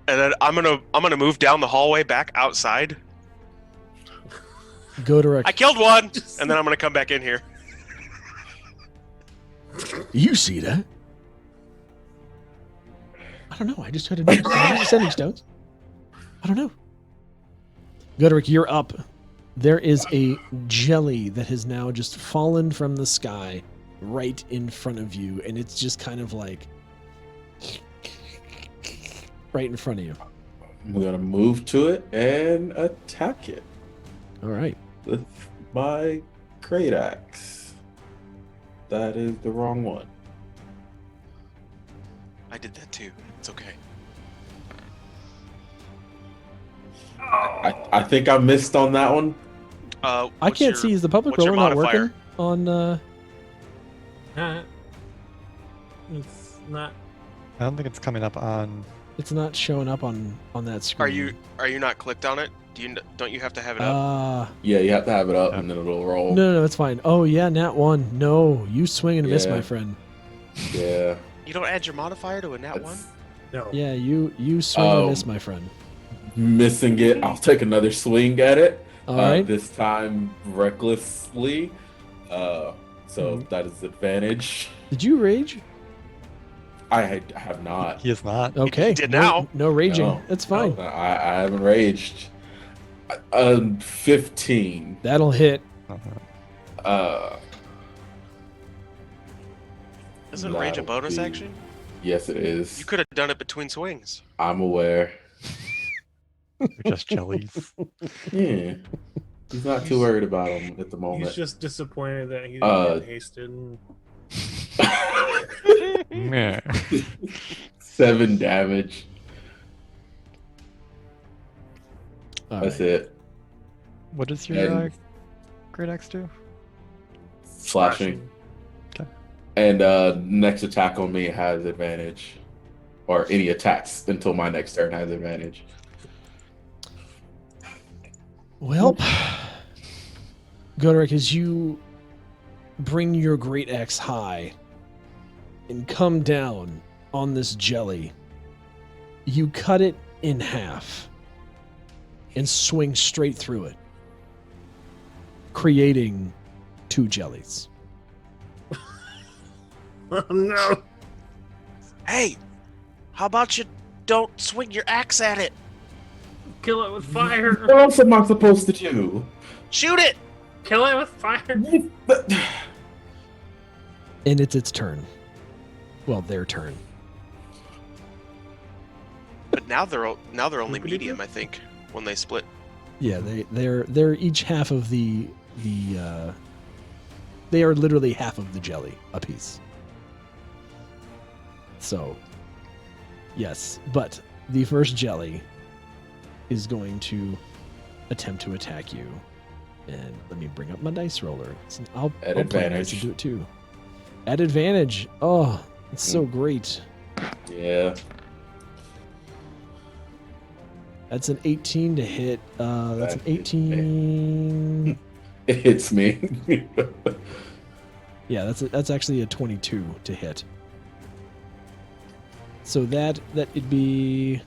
And then I'm gonna move down the hallway back outside. Goderic, I killed one, and then I'm gonna come back in here. you see that? I don't know. I just heard a sending stones. I don't know. Goderic, you're up. There is a jelly that has now just fallen from the sky right in front of you, and it's just kind of like right in front of you. I'm gonna move to it and attack it All right. with my great axe. That is the wrong one. I did that too. It's okay. I think I missed on that one. I What's can't your- see. Is the public what's your roller not modifier? working on? It's not. I don't think it's coming up on. It's not showing up on that screen. Are you not clicked on it? Don't you have to have it up? Yeah, you have to have it up Yeah. and then it'll roll. No, it's fine. Oh yeah, nat 1. No, you swing and miss, Yeah. my friend. Yeah. You don't add your modifier to a nat 1? That's No. Yeah, you swing and Oh. miss, my friend. missing it. I'll take another swing at it. All right. This time recklessly. So Mhm. that is advantage. Did you rage? I have not. He is not. Okay. did no, now. No raging. No. That's fine. I haven't raged. 15. That'll hit. Uh-huh. Isn't rage a That'll bonus be- action? Yes, it is. You could have done it between swings. I'm aware. They're just jellies. Yeah. He's not too worried about him at the moment. He's just disappointed that he didn't get hasted. And... Meh. 7 damage. All That's right. it. What does your And- great axe do? Slashing. Okay. And next attack on me has advantage. Or any attacks until my next turn has advantage. Well, Godric, as you bring your great axe high and come down on this jelly, you cut it in half and swing straight through it, creating 2 jellies. Oh no! Hey, how about you don't swing your axe at it? Kill it with fire! What else am I supposed to do? Shoot it! Kill it with fire! And it's its turn. Well, their turn. But now they're only medium, I think, when they split. Yeah, they're each half of the they are literally half of the jelly apiece. So, yes, but the first jelly is going to attempt to attack you. And let me bring up my dice roller. I'll play nice advantage. and do it too. At advantage. Oh, it's so great. Yeah. That's an 18 to hit. That's an 18. It hits me. Yeah, that's actually a 22 to hit. So that it'd be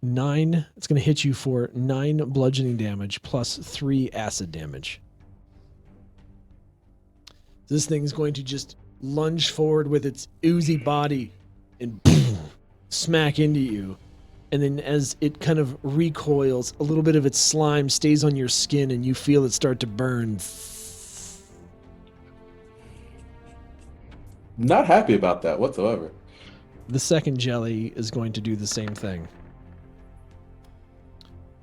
9. It's going to hit you for 9 bludgeoning damage plus 3 acid damage. This thing's going to just lunge forward with its oozy body and smack into you. And then as it kind of recoils, a little bit of its slime stays on your skin and you feel it start to burn. Not happy about that whatsoever. The second jelly is going to do the same thing.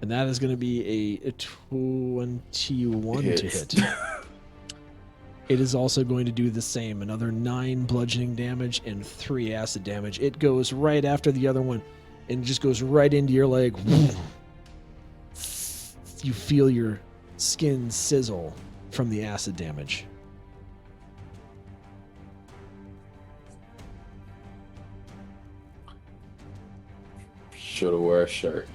And that is going to be a 21 to hit. It is also going to do the same. Another 9 bludgeoning damage and 3 acid damage. It goes right after the other one and just goes right into your leg. You feel your skin sizzle from the acid damage. Should have wear a shirt.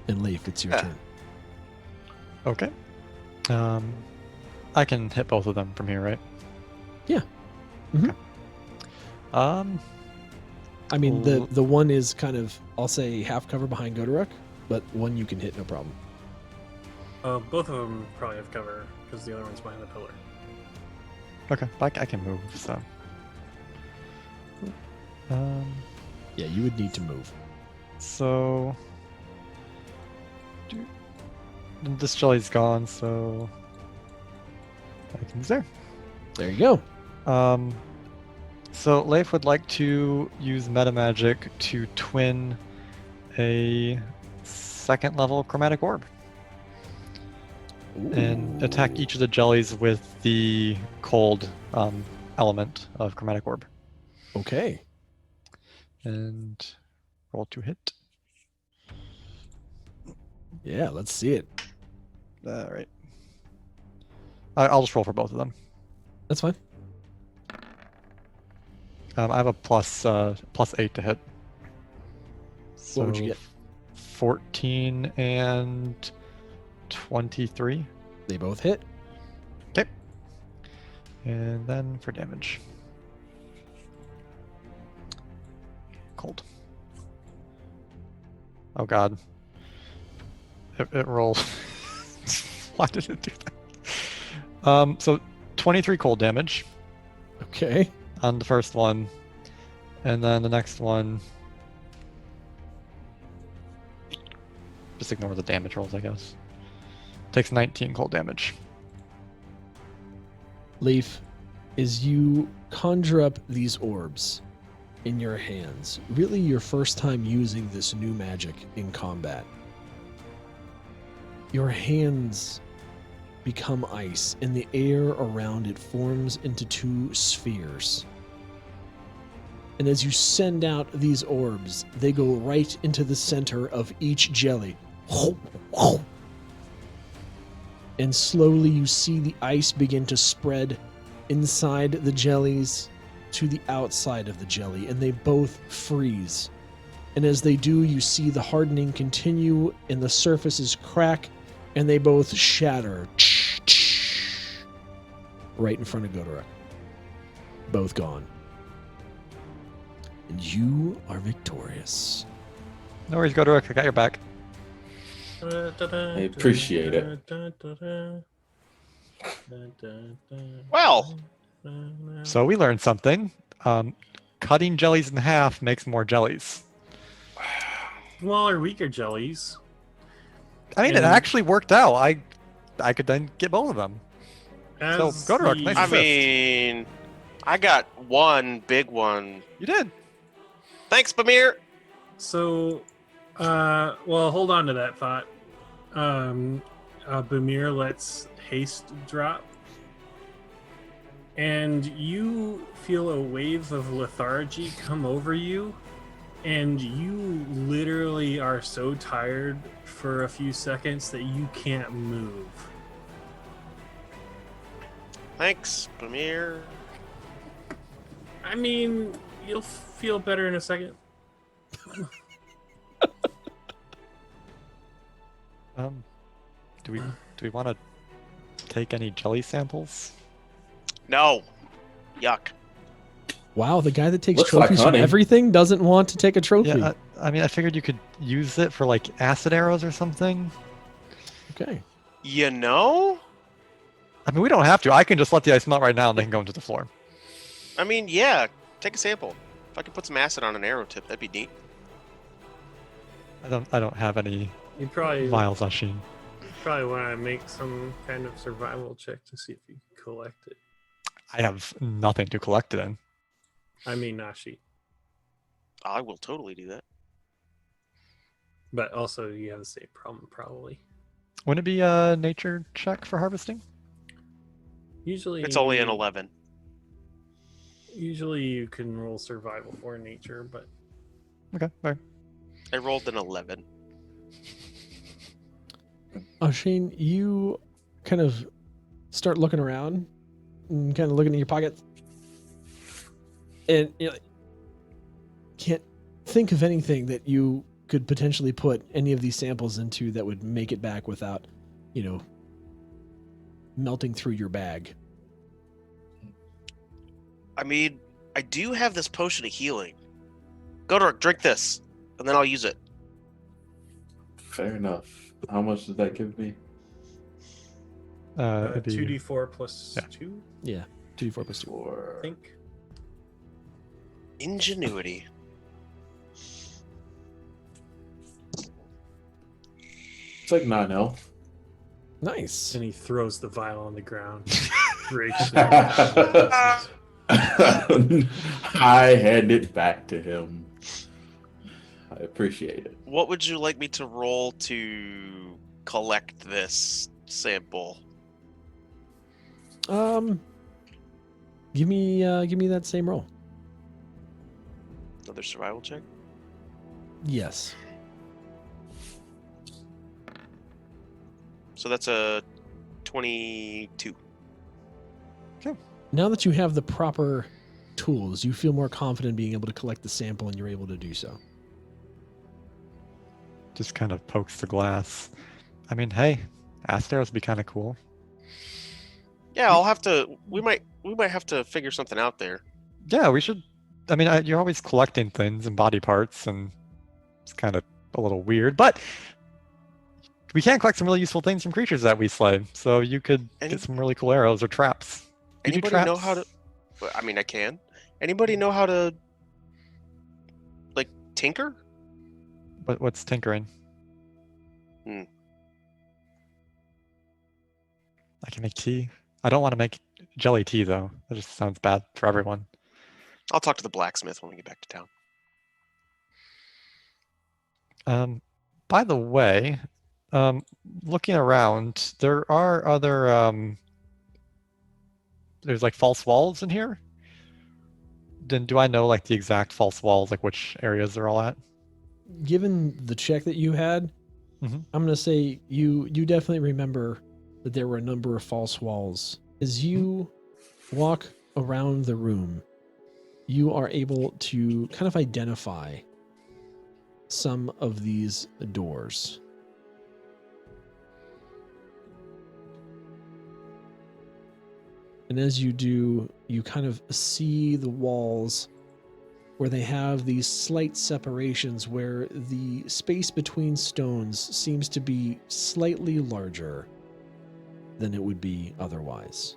And Leaf, it's your turn. Okay. I can hit both of them from here, right? Yeah. Mhm. Okay. I mean, the one is kind of, I'll say, half cover behind Godoruk, but one you can hit no problem. Both of them probably have cover because the other one's behind the pillar. Okay, I can move, so. Yeah, you would need to move. So. This jelly's gone, so. I can move there. There you go. So Leif would like to use meta magic to twin a 2nd level chromatic orb and attack each of the jellies with the cold element of chromatic orb. Okay. And roll to hit. Yeah, let's see it. All right. I'll just roll for both of them. That's fine. I have a plus 8 to hit. So What would you get? 14 and 23. They both hit. Okay. And then for damage. Cold. Oh god. It rolled. Why did it do that? So 23 cold damage Okay. on the first one. And then the next one. Just ignore the damage rolls, I guess. Takes 19 cold damage. Leaf, as you conjure up these orbs in your hands, really your first time using this new magic in combat, your hands become ice and the air around it forms into 2 spheres. And as you send out these orbs, they go right into the center of each jelly. and slowly you see the ice begin to spread inside the jellies to the outside of the jelly, and they both freeze. And as they do, you see the hardening continue, and the surfaces crack, and they both shatter. Right in front of Godorek. Both gone. And you are victorious. No worries, Godorek. I got your back. I appreciate it. Well, So we learned something. Cutting jellies in half makes more jellies. Smaller, weaker jellies. I mean, it And- actually worked out. I could then get both of them. So, As Godorek, the- nice I assist. mean, I got one big one. You did. Thanks, Bamir. So, well, hold on to that thought. Bamir lets haste drop, and you feel a wave of lethargy come over you, and you literally are so tired for a few seconds that you can't move. Thanks, Bamir. I mean, you'll feel better in a second. Do we want to take any jelly samples? No. Yuck. Wow, the guy that takes Looks like trophies from honey. everything doesn't want to take a trophy. Yeah, I mean, I figured you could use it for like acid arrows or something. Okay. You know? I mean, we don't have to. I can just let the ice melt right now, and they can go into the floor. I mean, yeah. Take a sample. If I could put some acid on an arrow tip, that'd be neat. I don't have any You probably vials, Ashin. want to make some kind of survival check to see if you can collect it. I have nothing to collect it in. I mean, Nashi. I will totally do that. But also, you have the same problem, probably. Wouldn't it be a nature check for harvesting? Usually, It's only an 11. Usually, you can roll survival for nature, but Okay, fair. I rolled an 11. Shane, you kind of start looking around and kind of looking in your pockets, and you know, can't think of anything that you could potentially put any of these samples into that would make it back without, you know, melting through your bag. I mean, I do have this potion of healing. Godorek, drink this, and then I'll use it. Fair enough. How much does that give me? It'd be 2d4 plus yeah. 2, Yeah, 2d4 plus 2. I Or think. Ingenuity. it's like 9 health. Nice. And he throws the vial on the ground. Breaks it. I hand it back to him. I appreciate it. What would you like me to roll to collect this sample? Give me that same roll. Another survival check? Yes. So that's a 22. Now that you have the proper tools, you feel more confident being able to collect the sample, and you're able to do so. just kind of pokes the glass. I mean, hey, acid arrows would be kind of cool. Yeah, I'll have to. We might have to figure something out there. Yeah, we should. I mean, you're always collecting things and body parts, and it's kind of a little weird. But we can collect some really useful things from creatures that we slay. So you could get some really cool arrows or traps. You do Anybody know traps? how to? Well, I mean, I can. Anybody know how to, like, tinker? What's tinkering? Hmm. I can make tea. I don't want to make jelly tea though. That just sounds bad for everyone. I'll talk to the blacksmith when we get back to town. By the way, looking around, there are other there's like false walls in here. Then do I know like the exact false walls, like which areas they're all at? Given the check that you had, Mhm. I'm going to say you definitely remember that there were a number of false walls. As you walk around the room, you are able to kind of identify some of these doors. And as you do, you kind of see the walls where they have these slight separations where the space between stones seems to be slightly larger than it would be otherwise.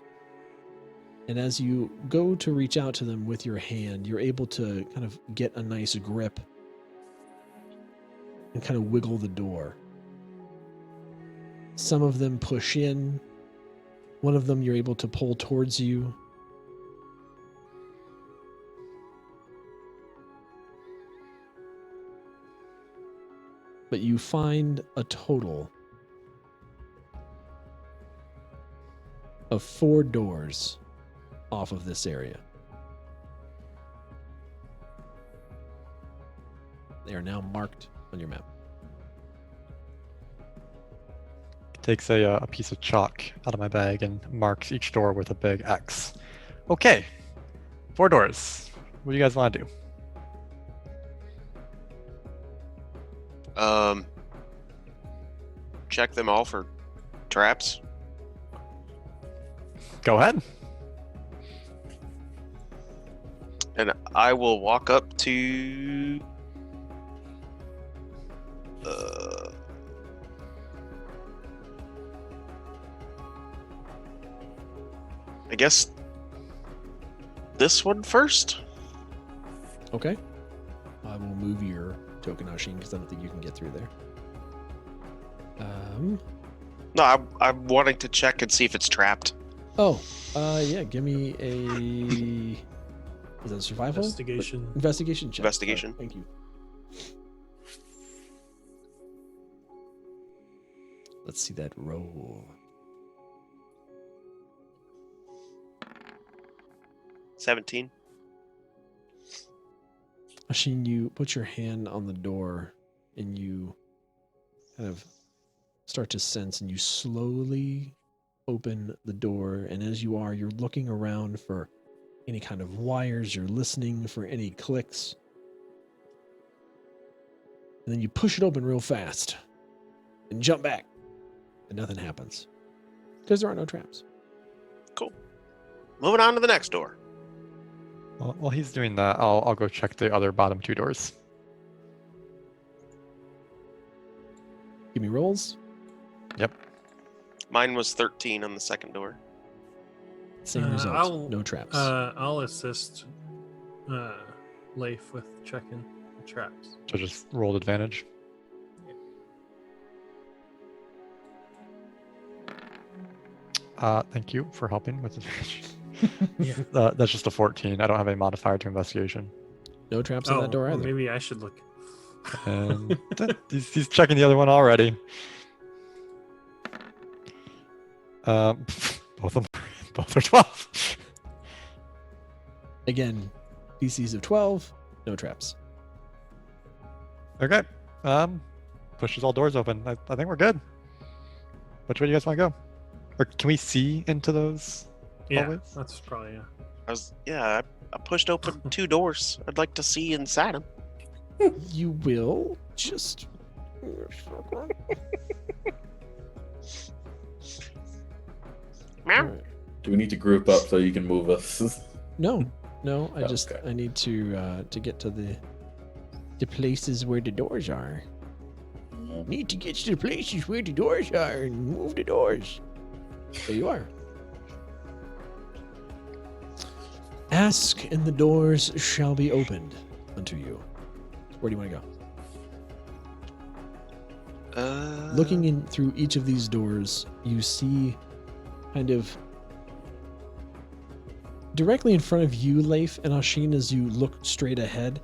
And as you go to reach out to them with your hand, you're able to kind of get a nice grip and kind of wiggle the door. Some of them push in. One of them you're able to pull towards you. But you find a total of 4 doors off of this area. They are now marked on your map. Takes a piece of chalk out of my bag and marks each door with a big X. Okay, 4 doors. What do you guys want to do? Check them all for traps. Go ahead. And I will walk up to I guess this one first. Okay. I will move your token, Ashin, because I don't think you can get through there. No, I'm wanting to check and see if it's trapped. Yeah, give me a... Is that a survival? Investigation. Investigation check. Investigation. Thank you. Let's see that roll. 17. Ashin, you put your hand on the door and you kind of start to sense, and you slowly open the door. And as you are, you're looking around for any kind of wires, you're listening for any clicks. And then you push it open real fast and jump back, and nothing happens because there are no traps. Cool. Moving on to the next door. Well, while he's doing that, I'll go check the other bottom 2 doors. Give me rolls. Yep. Mine was 13 on the second door. Same results. No traps. I'll assist Leif with checking the traps. So just rolled advantage. Thank you for helping with advantage. Yeah. That's just a 14. I don't have a modifier to investigation. No traps on that door well, either. maybe I should look. And he's checking the other one already. Both are 12. Again, DCs of 12, no traps. Okay. Pushes all doors open. I think we're good. Which way do you guys want to go? Or can we see into those Yeah, hallways? that's probably I pushed open 2 doors. I'd like to see inside them. You will just... Meow. Alright. Do we need to group up so you can move us? No, I Oh, just okay. I need to get to the places where the doors are. Need to get to the places where the doors are and move the doors. There you are. Ask and the doors shall be opened unto you. Where do you want to go? Looking in through each of these doors, you see kind of directly in front of you, Leif and Ashin, as you look straight ahead,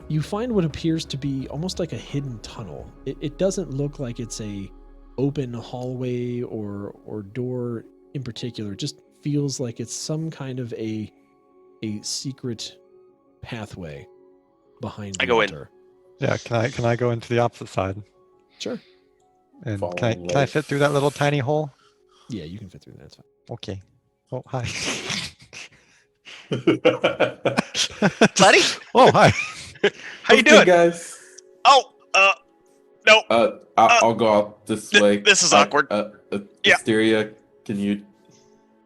you find what appears to be almost like a hidden tunnel. It doesn't look like it's a open hallway or door in particular. It just feels like it's some kind of a secret pathway behind the I go in. altar. Yeah, can I go into the opposite side? Sure. And Follow can I fit through that little tiny hole? Yeah, you can fit through there. That's fine. Okay. Oh, hi. Buddy? Oh, hi. How you Okay, doing? guys? Oh, no. I'll go out this way. This is awkward. Yeah. Hysteria, can you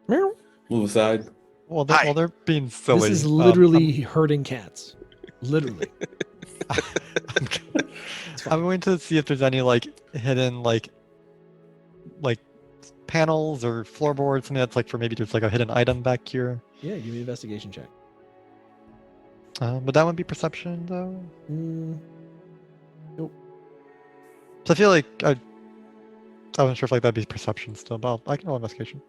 Meow. move aside? Well, Hi. they're being silly. This is literally herding cats. Literally. I'm going to see if there's any like hidden like panels or floorboards, something that's like for maybe there's like a hidden item back here. Yeah, give me an investigation check. But that would be perception though. Nope. So I feel like I wasn't sure if like that'd be perception still, but I can roll investigation.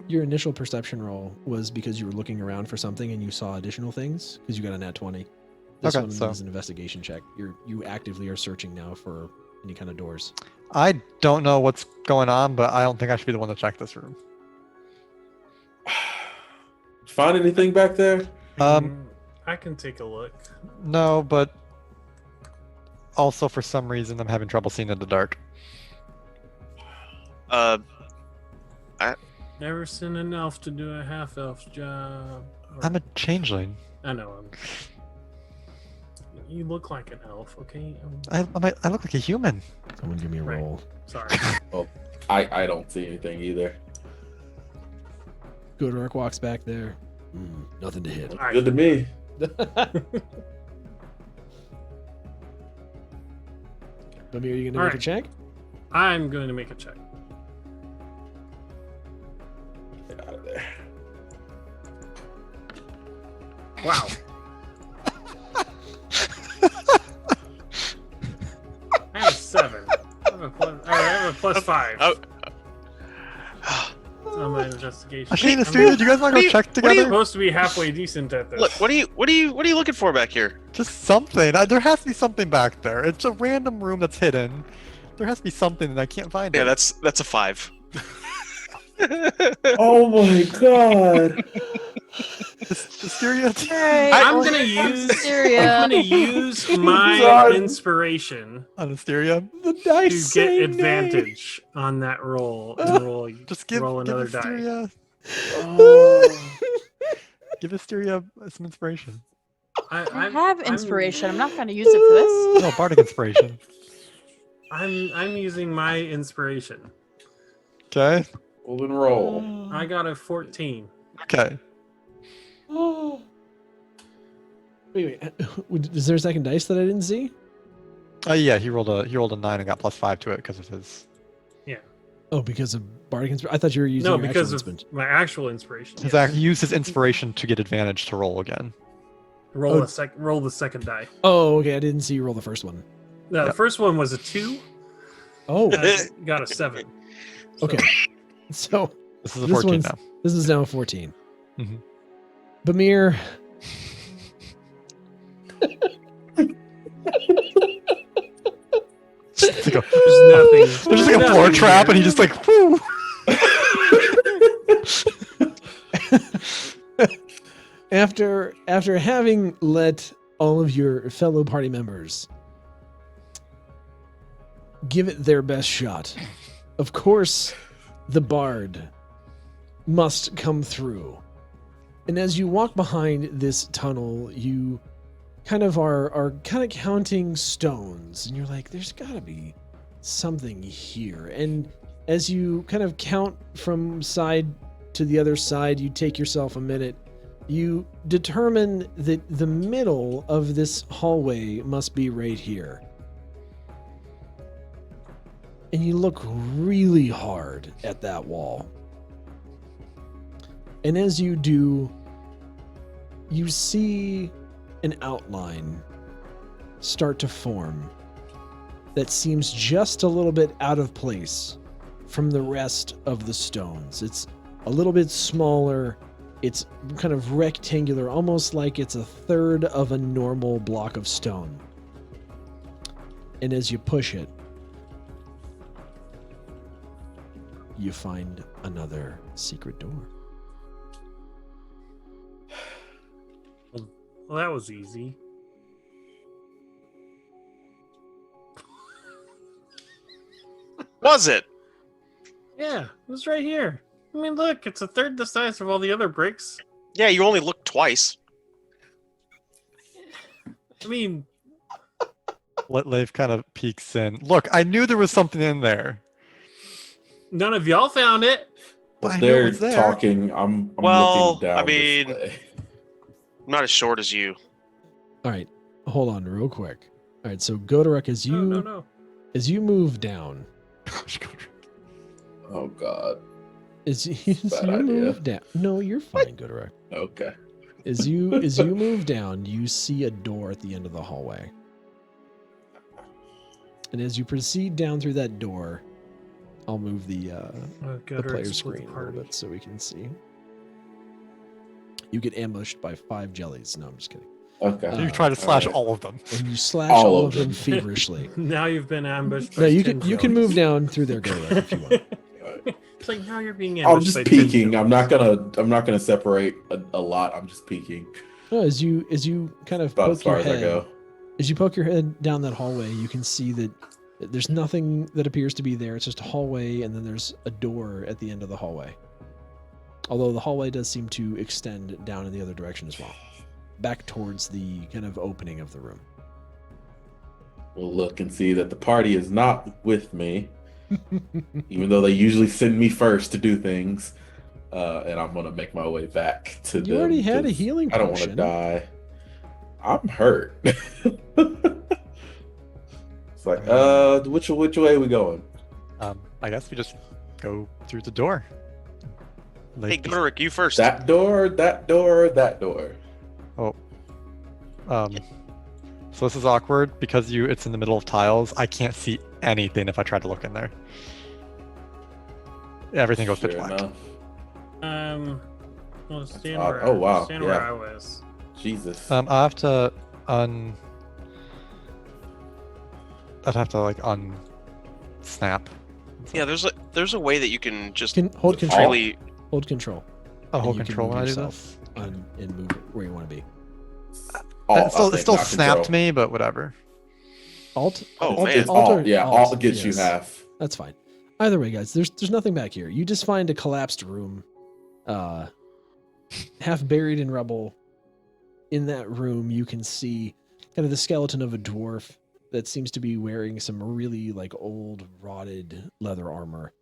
Your initial perception roll was because you were looking around for something and you saw additional things because you got a nat 20. This Okay, one so- is an investigation check. You actively are searching now for any kind of doors. I don't know what's going on, but I don't think I should be the one to check this room. Find anything back there? I can take a look. No, but also for some reason I'm having trouble seeing in the dark. Never seen an elf to do a half elf's job. Or- I'm a changeling. I know. You look like an elf, okay? I look like a human. Someone give me a Right. roll. Sorry. I don't see anything either. Goodork walks back there. Nothing to hit. All right. Good to me. Bamir, are you going to All make a right. check? I'm going to make a check. Get out of there. Wow. I have a 7. I have a plus 5 Oh. on my investigation. Ashane and I'm Styria, do you guys want to go check what are you- together? supposed to be halfway decent at this. Look, what are you looking for back here? Just something. There has to be something back there. It's a random room that's hidden. There has to be something and I can't find Yeah, it. that's a 5. Oh my god. Styria. I'm gonna use my God. inspiration On Styria. The to dice get say advantage on that roll and Just give another die. Asteria, Oh. give Asteria some inspiration. I have inspiration. I'm not going to use it for this. No, bardic inspiration. I'm using my inspiration. Okay. Roll and roll. I got a 14. Okay. nay. Wait. Is there a second dice that I didn't see? Yeah, he rolled a 9 and got +5 to it because of his. Oh, because of bardic inspiration? I thought you were using No, your because actual of inspiration. my actual inspiration. His yes. he used his inspiration to get advantage to roll again. Roll Oh. roll the second die. Oh, okay. I didn't see you roll the first one. No, the Yep. first one was a 2. Oh, I got a 7. So- okay. So This is a This 14 one's- now. this is now a 14. Mhm. Bamir. It's like a, There's nothing. there's just like a floor nothing trap, here. and he just like, whoo! After having let all of your fellow party members give it their best shot, of course, the bard must come through. And as you walk behind this tunnel, you kind of are kind of counting stones, and you're like, there's got to be something here. And as you kind of count from side to the other side, you take yourself a minute. You determine that the middle of this hallway must be right here. And you look really hard at that wall. And as you do, you see an outline start to form that seems just a little bit out of place from the rest of the stones. It's a little bit smaller. It's kind of rectangular, almost like it's a third of a normal block of stone. And as you push it, you find another secret door. Well, that was easy. was it? Yeah, it was right here. I mean, look, it's a third the size of all the other bricks. Yeah, you only looked twice. I mean, Leif kind of peeks in. Look, I knew there was something in there. none of y'all found it. But I As knew it they're was there. talking, I'm Well, looking down I mean- this way. I'm not as short as you. All right, hold on real quick. All right, so Godorek, as you No. as you move down, Oh God. as you Bad idea. move down. No, you're fine, Godorek. Okay. As you move down, you see a door at the end of the hallway. And as you proceed down through that door, I'll move the player screen a little bit so we can see. You get ambushed by 5 jellies. No, I'm just kidding. Okay. You try to slash Alright. all of them. And you slash All all of of them them. feverishly. Now you've been ambushed. No, By you 10 can move down through their Godorek if you want. It's like now you're being I'm ambushed. just by 10 peeking. I'm not gonna separate a lot. I'm just peeking. No, as you kind of About as poke far your as I head, go. as you poke your head down that hallway, you can see that there's nothing that appears to be there. It's just a hallway, and then there's a door at the end of the hallway. Although the hallway does seem to extend down in the other direction as well, back towards the kind of opening of the room. We'll look and see that the party is not with me, even though they usually send me first to do things. And I'm gonna make my way back to You them already had a 'cause healing I don't want to potion. die. I'm hurt. It's like, which way are we going? I guess we just go through the door. Hey, Godric, you first. That door, that door, that door. So this is awkward because it's in the middle of tiles. I can't see anything if I try to look in there. Everything goes pitch Sure black. enough. Well, stand odd. where Oh, wow, stand yeah. where I was. Jesus. I have to I'd have to like snap. Yeah, there's a way that you can just Can hold control. freely. Hold control. I'll hold And you can control move when I do yourself this. and move it where you want to be. Alt, I It think, still not snapped control. me, but whatever. Alt. Oh, alt, man. It's alt, alt. Yeah, alt gets you yes. half. That's fine. Either way, guys, there's nothing back here. You just find a collapsed room, half buried in rubble. In that room, you can see kind of the skeleton of a dwarf that seems to be wearing some really like old, rotted leather armor.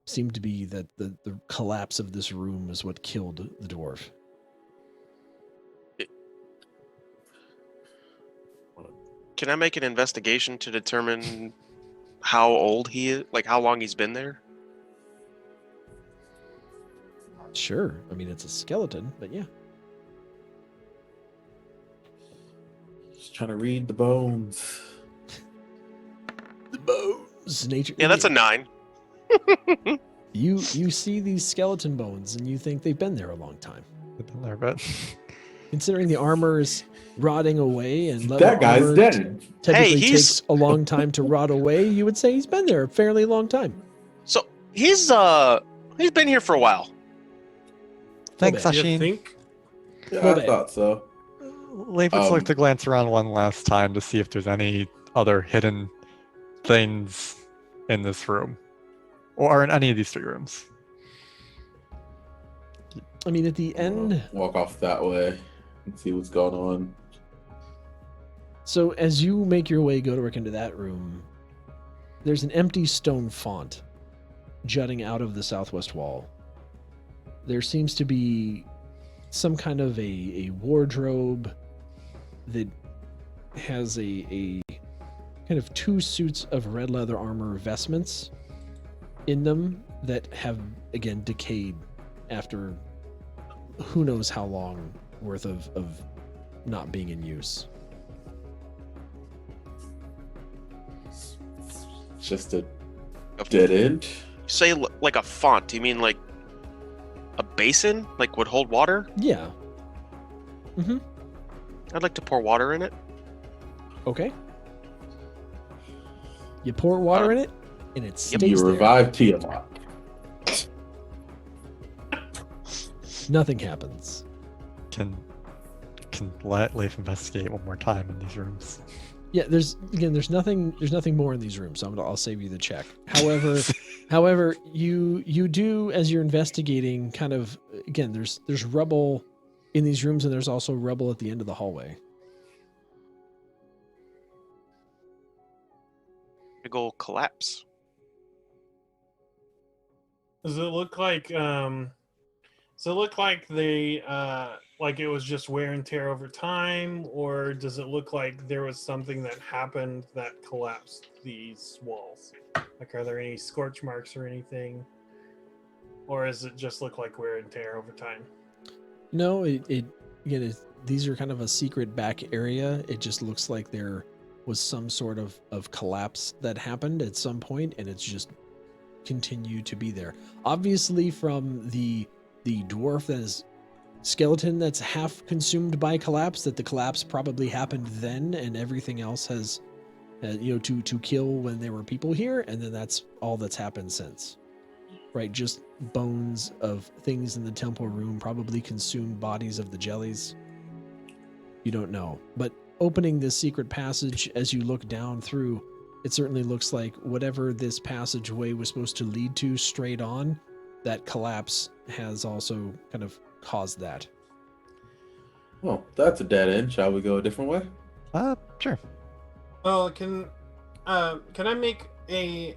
Seemed to be that the collapse of this room is what killed the dwarf. Can I make an investigation to determine how old he is, like how long he's been there? Sure. I mean, it's a skeleton, but yeah. Just trying to read the bones. The bones. Nature. Yeah, that's a 9. You see these skeleton bones, and you think they've been there a long time. I've been there, but Considering the armor is rotting away and leather That guy's armor dead. typically he's- takes a long time to rot away, you would say he's been there a fairly long time. So he's been here for a while. thanks, bad. You Sashin. think? Yeah, Well, I thought so. Leif would like Um, to glance around one last time to see if there's any other hidden things in this room, or in any of these 3 rooms. I mean, at the end, Walk off that way and see what's going on. so as you make your way, Godoric, into that room, there's an empty stone font jutting out of the southwest wall. There seems to be some kind of a wardrobe that has a kind of 2 suits of red leather armor vestments in them that have, again, decayed after who knows how long worth of not being in use. It's just a dead end. You say like a font? You mean like a basin, like would hold water? Yeah. Mm-hmm. I'd like to pour water in it. Okay. You pour water in it, and it You stays there. revive Tiamat. Nothing happens. Can let Leif investigate one more time in these rooms. Yeah, there's nothing more in these rooms, so I'll save you the check. However, you do, as you're investigating, kind of, again, there's rubble in these rooms, and there's also rubble at the end of the hallway. Big ol' collapse. Does it look like they like it was just wear and tear over time, or does it look like there was something that happened that collapsed these walls? Like, are there any scorch marks or anything, or does it just look like wear and tear over time? No, these are kind of a secret back area. It just looks like there was some sort of collapse that happened at some point, and it's just continued to be there. Obviously, from the dwarf that is skeleton that's half consumed by collapse, that the collapse probably happened then, and everything else has, to kill when there were people here, and then that's all that's happened since. Right, just bones of things in the temple room, probably consumed bodies of the jellies. You don't know. But opening this secret passage, as you look down through, it certainly looks like whatever this passageway was supposed to lead to straight on, that collapse has also kind of caused that. Well, that's a dead end. Shall we go a different way? Sure. Oh, can I make a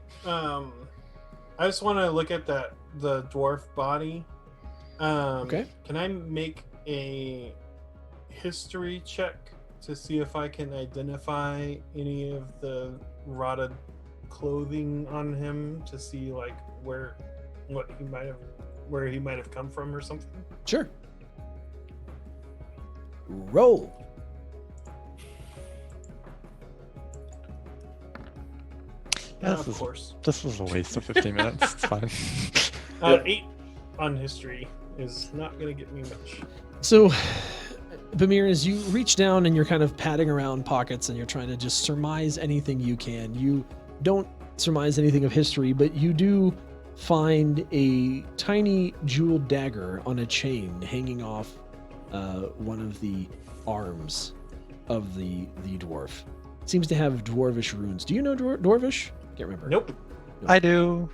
I just want to look at the dwarf body. Okay. Can I make a history check to see if I can identify any of the rotted clothing on him, to see like where he might have come from or something? Sure. Roll. Yeah, Of course. This was a waste of 15 minutes. It's fine. 8 on history is not going to get me much. So, Bamir, as you reach down and you're kind of patting around pockets and you're trying to just surmise anything you can, you don't surmise anything of history, but you do find a tiny jeweled dagger on a chain hanging off one of the arms of the dwarf. It seems to have dwarvish runes. Do you know dwarvish? Can't remember. Nope. I do.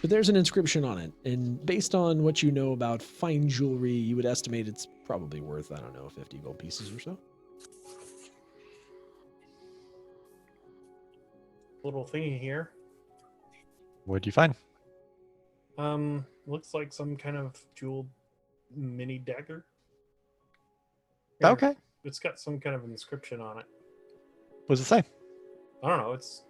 But there's an inscription on it, and based on what you know about fine jewelry, you would estimate it's probably worth, 50 gold pieces or so. Little thingy here. What'd you find? Looks like some kind of jeweled mini dagger. Okay. It's got some kind of inscription on it. What does it say? I don't know. It's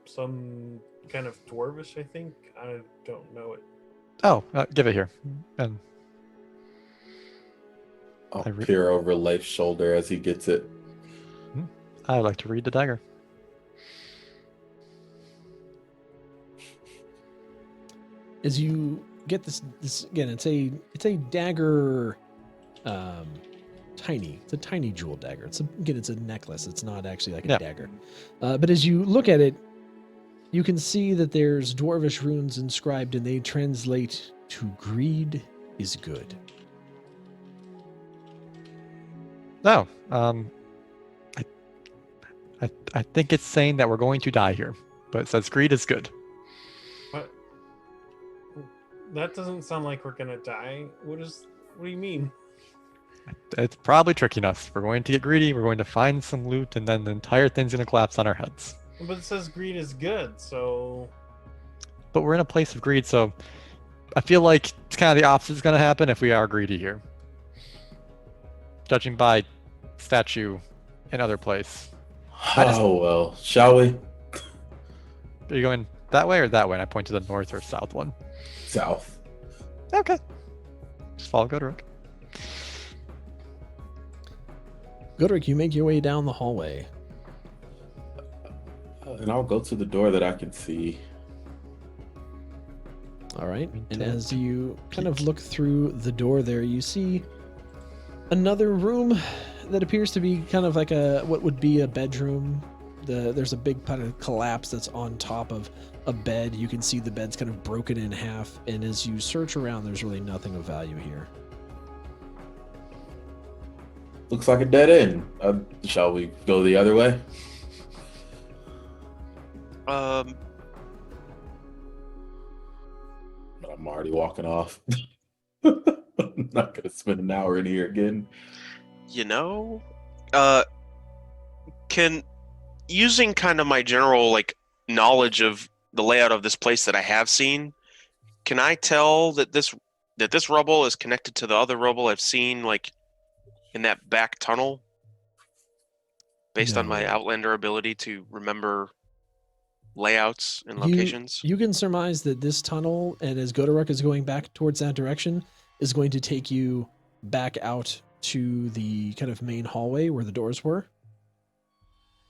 some kind of dwarvish, I think. I don't know it. Oh, give it here. And I'll peer over Leif's shoulder as he gets it. I'd like to read the dagger. As you get this again, it's a dagger, tiny. It's a tiny jewel dagger. It's a necklace. It's not actually like a dagger. But as you look at it, you can see that there's dwarvish runes inscribed, and they translate to "greed is good." No. I think it's saying that we're going to die here, but it says greed is good. What? That doesn't sound like we're gonna die. What do you mean? It's probably tricking us. We're going to get greedy, we're going to find some loot, and then the entire thing's going to collapse on our heads. But it says greed is good, so... But we're in a place of greed, so I feel like it's kind of the opposite is going to happen if we are greedy here. Judging by statue and other place. Well, shall we? Are you going that way or that way? And I point to the north or south one. South. Okay. Just follow Godric. Godric, you make your way down the hallway. And I'll go to the door that I can see. All right. And as you kind of look through the door there, you see another room that appears to be kind of like what would be a bedroom. There's a big kind of collapse that's on top of a bed. You can see the bed's kind of broken in half. And as you search around, there's really nothing of value here. looks like a dead end. Shall we go the other way? Um, I'm already walking off. I'm not gonna spend an hour in here again. you know, uh, can using kind of my general like knowledge of the layout of this place that I have seen, can I tell that this rubble is connected to the other rubble I've seen like in that back tunnel? Based on my No. Outlander ability to remember layouts and locations. You can surmise that this tunnel, and as Godoruk is going back towards that direction, is going to take you back out to the kind of main hallway where the doors were.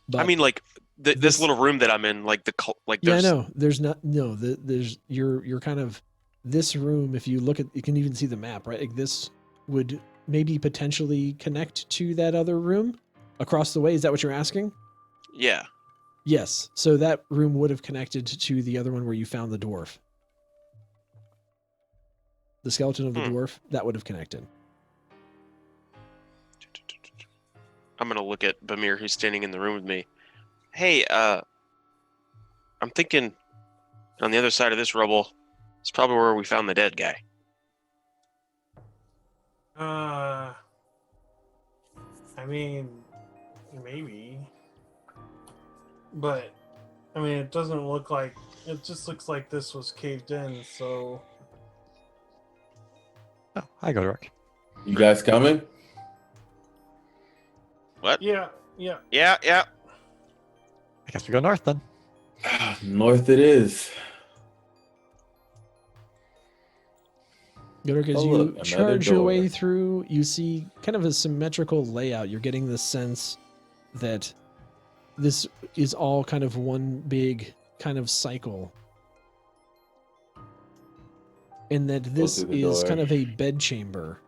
But I mean, like this this- little room that I'm in, like yeah, there's no, there's not. No, there's you're kind of this room. If you look at, you can even see the map, right? Like this would maybe potentially connect to that other room across the way. Is that what you're asking? yeah. Yes. So that room would have connected to the other one where you found the dwarf. The skeleton of the dwarf, that would have connected. I'm gonna look at Bamir, who's standing in the room with me. Hey, I'm thinking on the other side of this rubble, it's probably where we found the dead guy. I mean, maybe, but I mean, it doesn't look like. It just looks like this was caved in. So Oh, hi, Godoruk. You guys coming? What? yeah. Yeah. I guess we go north then. North it is. Godoruk, as Oh, you look, another charge your door. way through, you see kind of a symmetrical layout. You're getting the sense that this is all kind of one big kind of cycle. And that this through the is door. kind of a bedchamber.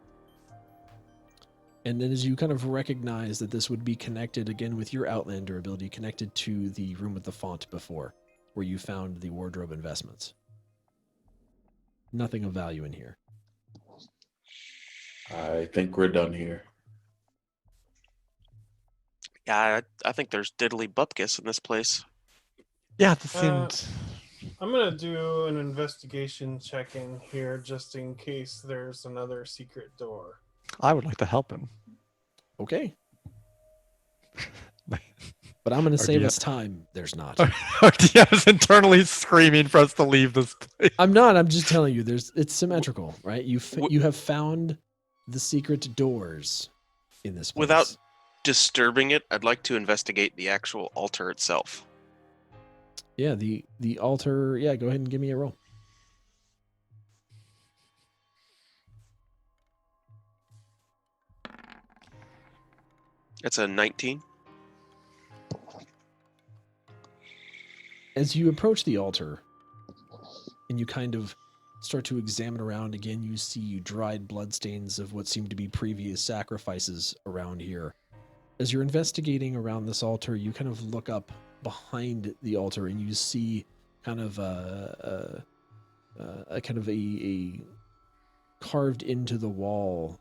And then as you kind of recognize that this would be connected again with your Outlander ability, connected to the room with the font before, where you found the wardrobe investments. Nothing of value in here. I think we're done here. Yeah, I think there's diddly bupkis in this place. Yeah, this seemed. I'm gonna do an investigation check in here just in case there's another secret door. I would like to help him. Okay. But I'm going to Or save DM. us time. There's not. Our DM is internally screaming for us to leave this place. I'm not. I'm just telling you. It's symmetrical, right? You W- you have found the secret doors in this place. Without disturbing it, I'd like to investigate the actual altar itself. Yeah, the altar. Yeah, go ahead and give me a roll. It's a 19. As you approach the altar and you kind of start to examine around again, you see dried bloodstains of what seem to be previous sacrifices around here. As you're investigating around this altar, you kind of look up behind the altar and you see kind of a carved into the wall,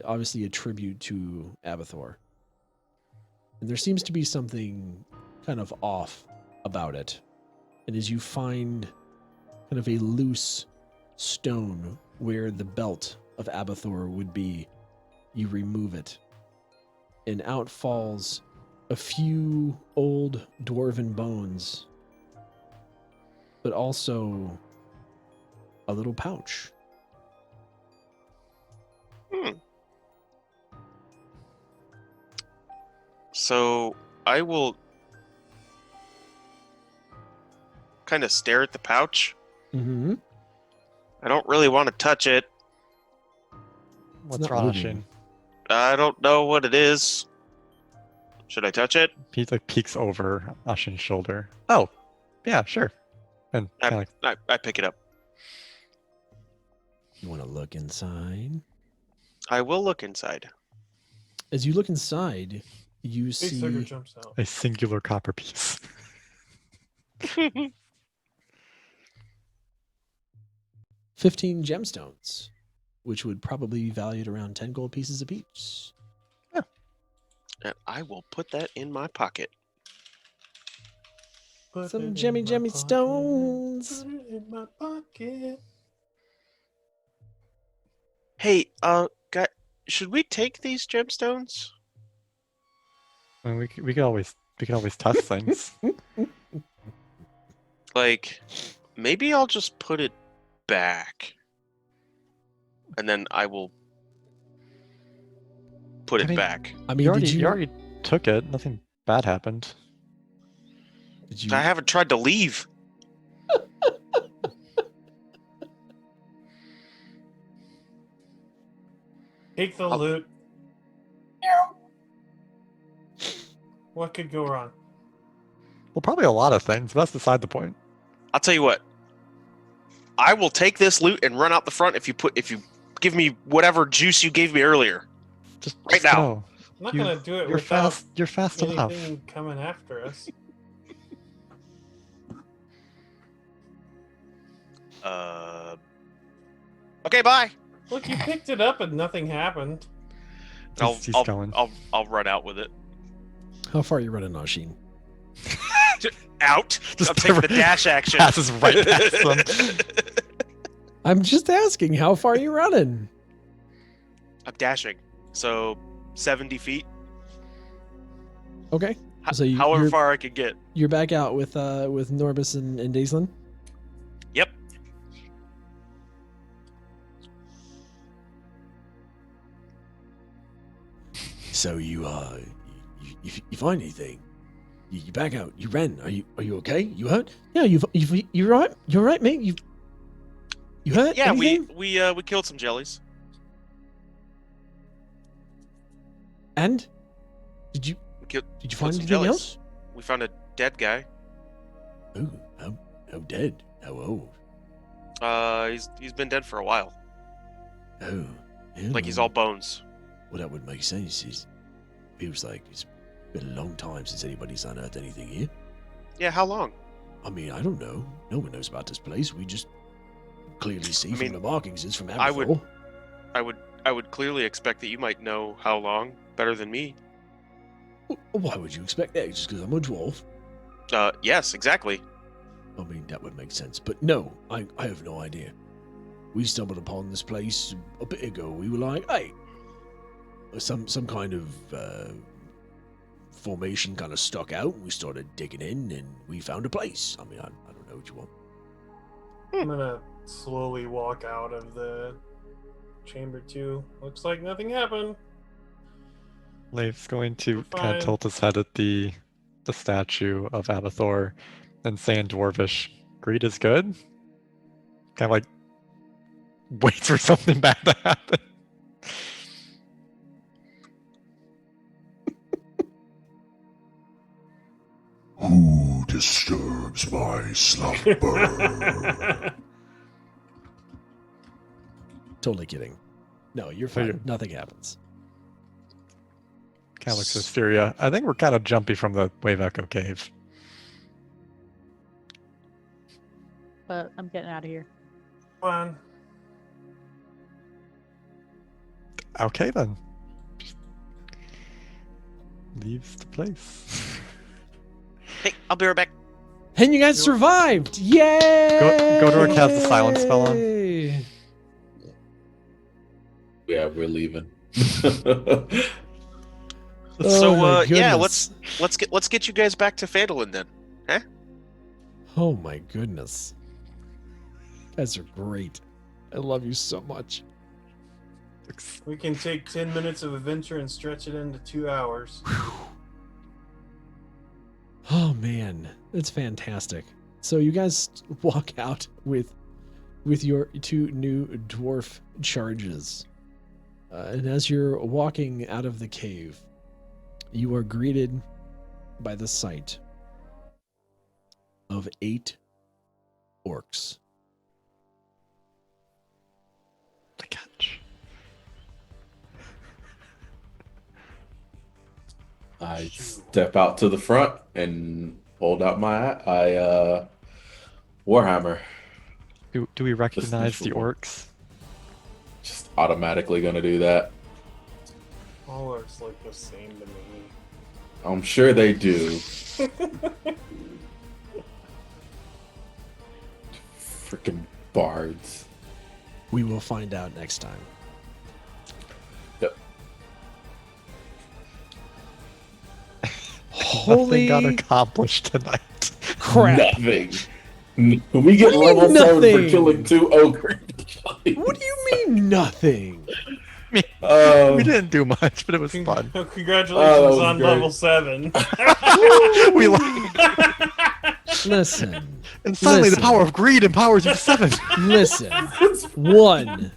obviously a tribute to Abathor. And there seems to be something kind of off about it. And as you find kind of a loose stone where the belt of Abathor would be, you remove it. And out falls a few old dwarven bones, but also a little pouch. So I will kind of stare at the pouch. Mm-hmm. I don't really want to touch it. What's not wrong, moving. Shane? I don't know what it is. Should I touch it? He like peeks over Ashin's shoulder. Oh, yeah, sure. And kind of like, I pick it up. You want to look inside? I will look inside. As you look inside, you Big sucker see jumps out. a singular copper piece. 15 gemstones which would probably be valued around 10 gold pieces apiece. And I will put that in my pocket. Put Some it in Jemmy my Jemmy pocket, stones. Put it in my pocket. Hey, guy, should we take these gemstones? I mean, we could always test things. Like, maybe I'll just put it back, and then I will put I it mean, back. I mean, You already took it. Nothing bad happened. did you I haven't tried to leave. Take the I'll- loot. What could go wrong? Well, probably a lot of things, but that's beside the point. I'll tell you what. I will take this loot and run out the front if you give me whatever juice you gave me earlier. Just Right now. go. I'm not You- gonna do it You're without fast. You're fast enough. anything coming after us. Okay, bye. Look, you picked it up and nothing happened. He's going. I'll run out with it. How far are you running, Nashin? Out. Just I'll take the dash action. passes right past them. I'm just asking, how far are you running? I'm dashing. So 70 feet. Okay. So However you're, far I could get. you're back out with Norbus and Daislin? Yep. So you find anything? You back out. You ran. Are you okay? You hurt? Yeah. You're right. You're right, mate. You hurt? Yeah, anything? we killed some jellies. And did you Killed find some anything jellies. else? We found a dead guy. Oh, how dead? How old? He's been dead for a while. Oh, Like he's all bones. Well, that would make sense. It feels like it's been a long time since anybody's unearthed anything here. Yeah, how long? I mean, I don't know. No one knows about this place. We just clearly see I from mean, the markings it's from I would- Abathor. I would clearly expect that you might know how long better than me. Why would you expect that? Just because I'm a dwarf? Yes, exactly. I mean, that would make sense. But no, I have no idea. We stumbled upon this place a bit ago. We were like, hey, some kind of formation kind of stuck out. We started digging in, and we found a place. I mean, I don't know what you want. I'm gonna slowly walk out of the chamber 2. Looks like nothing happened. Leif's going to We're kind fine. of tilt his head at the statue of Abathor and say in Dwarvish, "Greed is good." Kind of like waits for something bad to happen. Who disturbs my slumber? Totally kidding. No, you're So fine. you're- Nothing happens. Kind of looks at Syria. I think we're kind of jumpy from the Wave Echo Cave. But I'm getting out of here. Fine. Okay then. Just leaves the place. Hey, I'll be right back. And you guys survived! Yay! Go to our cast the silence spell on. Yeah, we're leaving. So my yeah, goodness. let's get you guys back to Phandalin then. Oh my goodness. You guys are great. I love you so much. We can take 10 minutes of adventure and stretch it into 2 hours. Oh man, it's fantastic. So you guys walk out with your 2 new dwarf charges. And as you're walking out of the cave, you are greeted by the sight of 8 orcs. The catch. I step out to the front and hold out my Warhammer. Do we recognize the usual. orcs? Just automatically going to do that. All looks like the same to me. I'm sure they do. Freaking bards. We will find out next time. Yep. Holy Nothing got accomplished tonight. crap. Nothing. We get What do you level mean 7 for nothing? killing 2 ogres. What do you mean nothing? We didn't do much, but it was fun. Congratulations was on great. level 7. We Listen. and suddenly Listen. the power of greed empowers you to 7. Listen. One.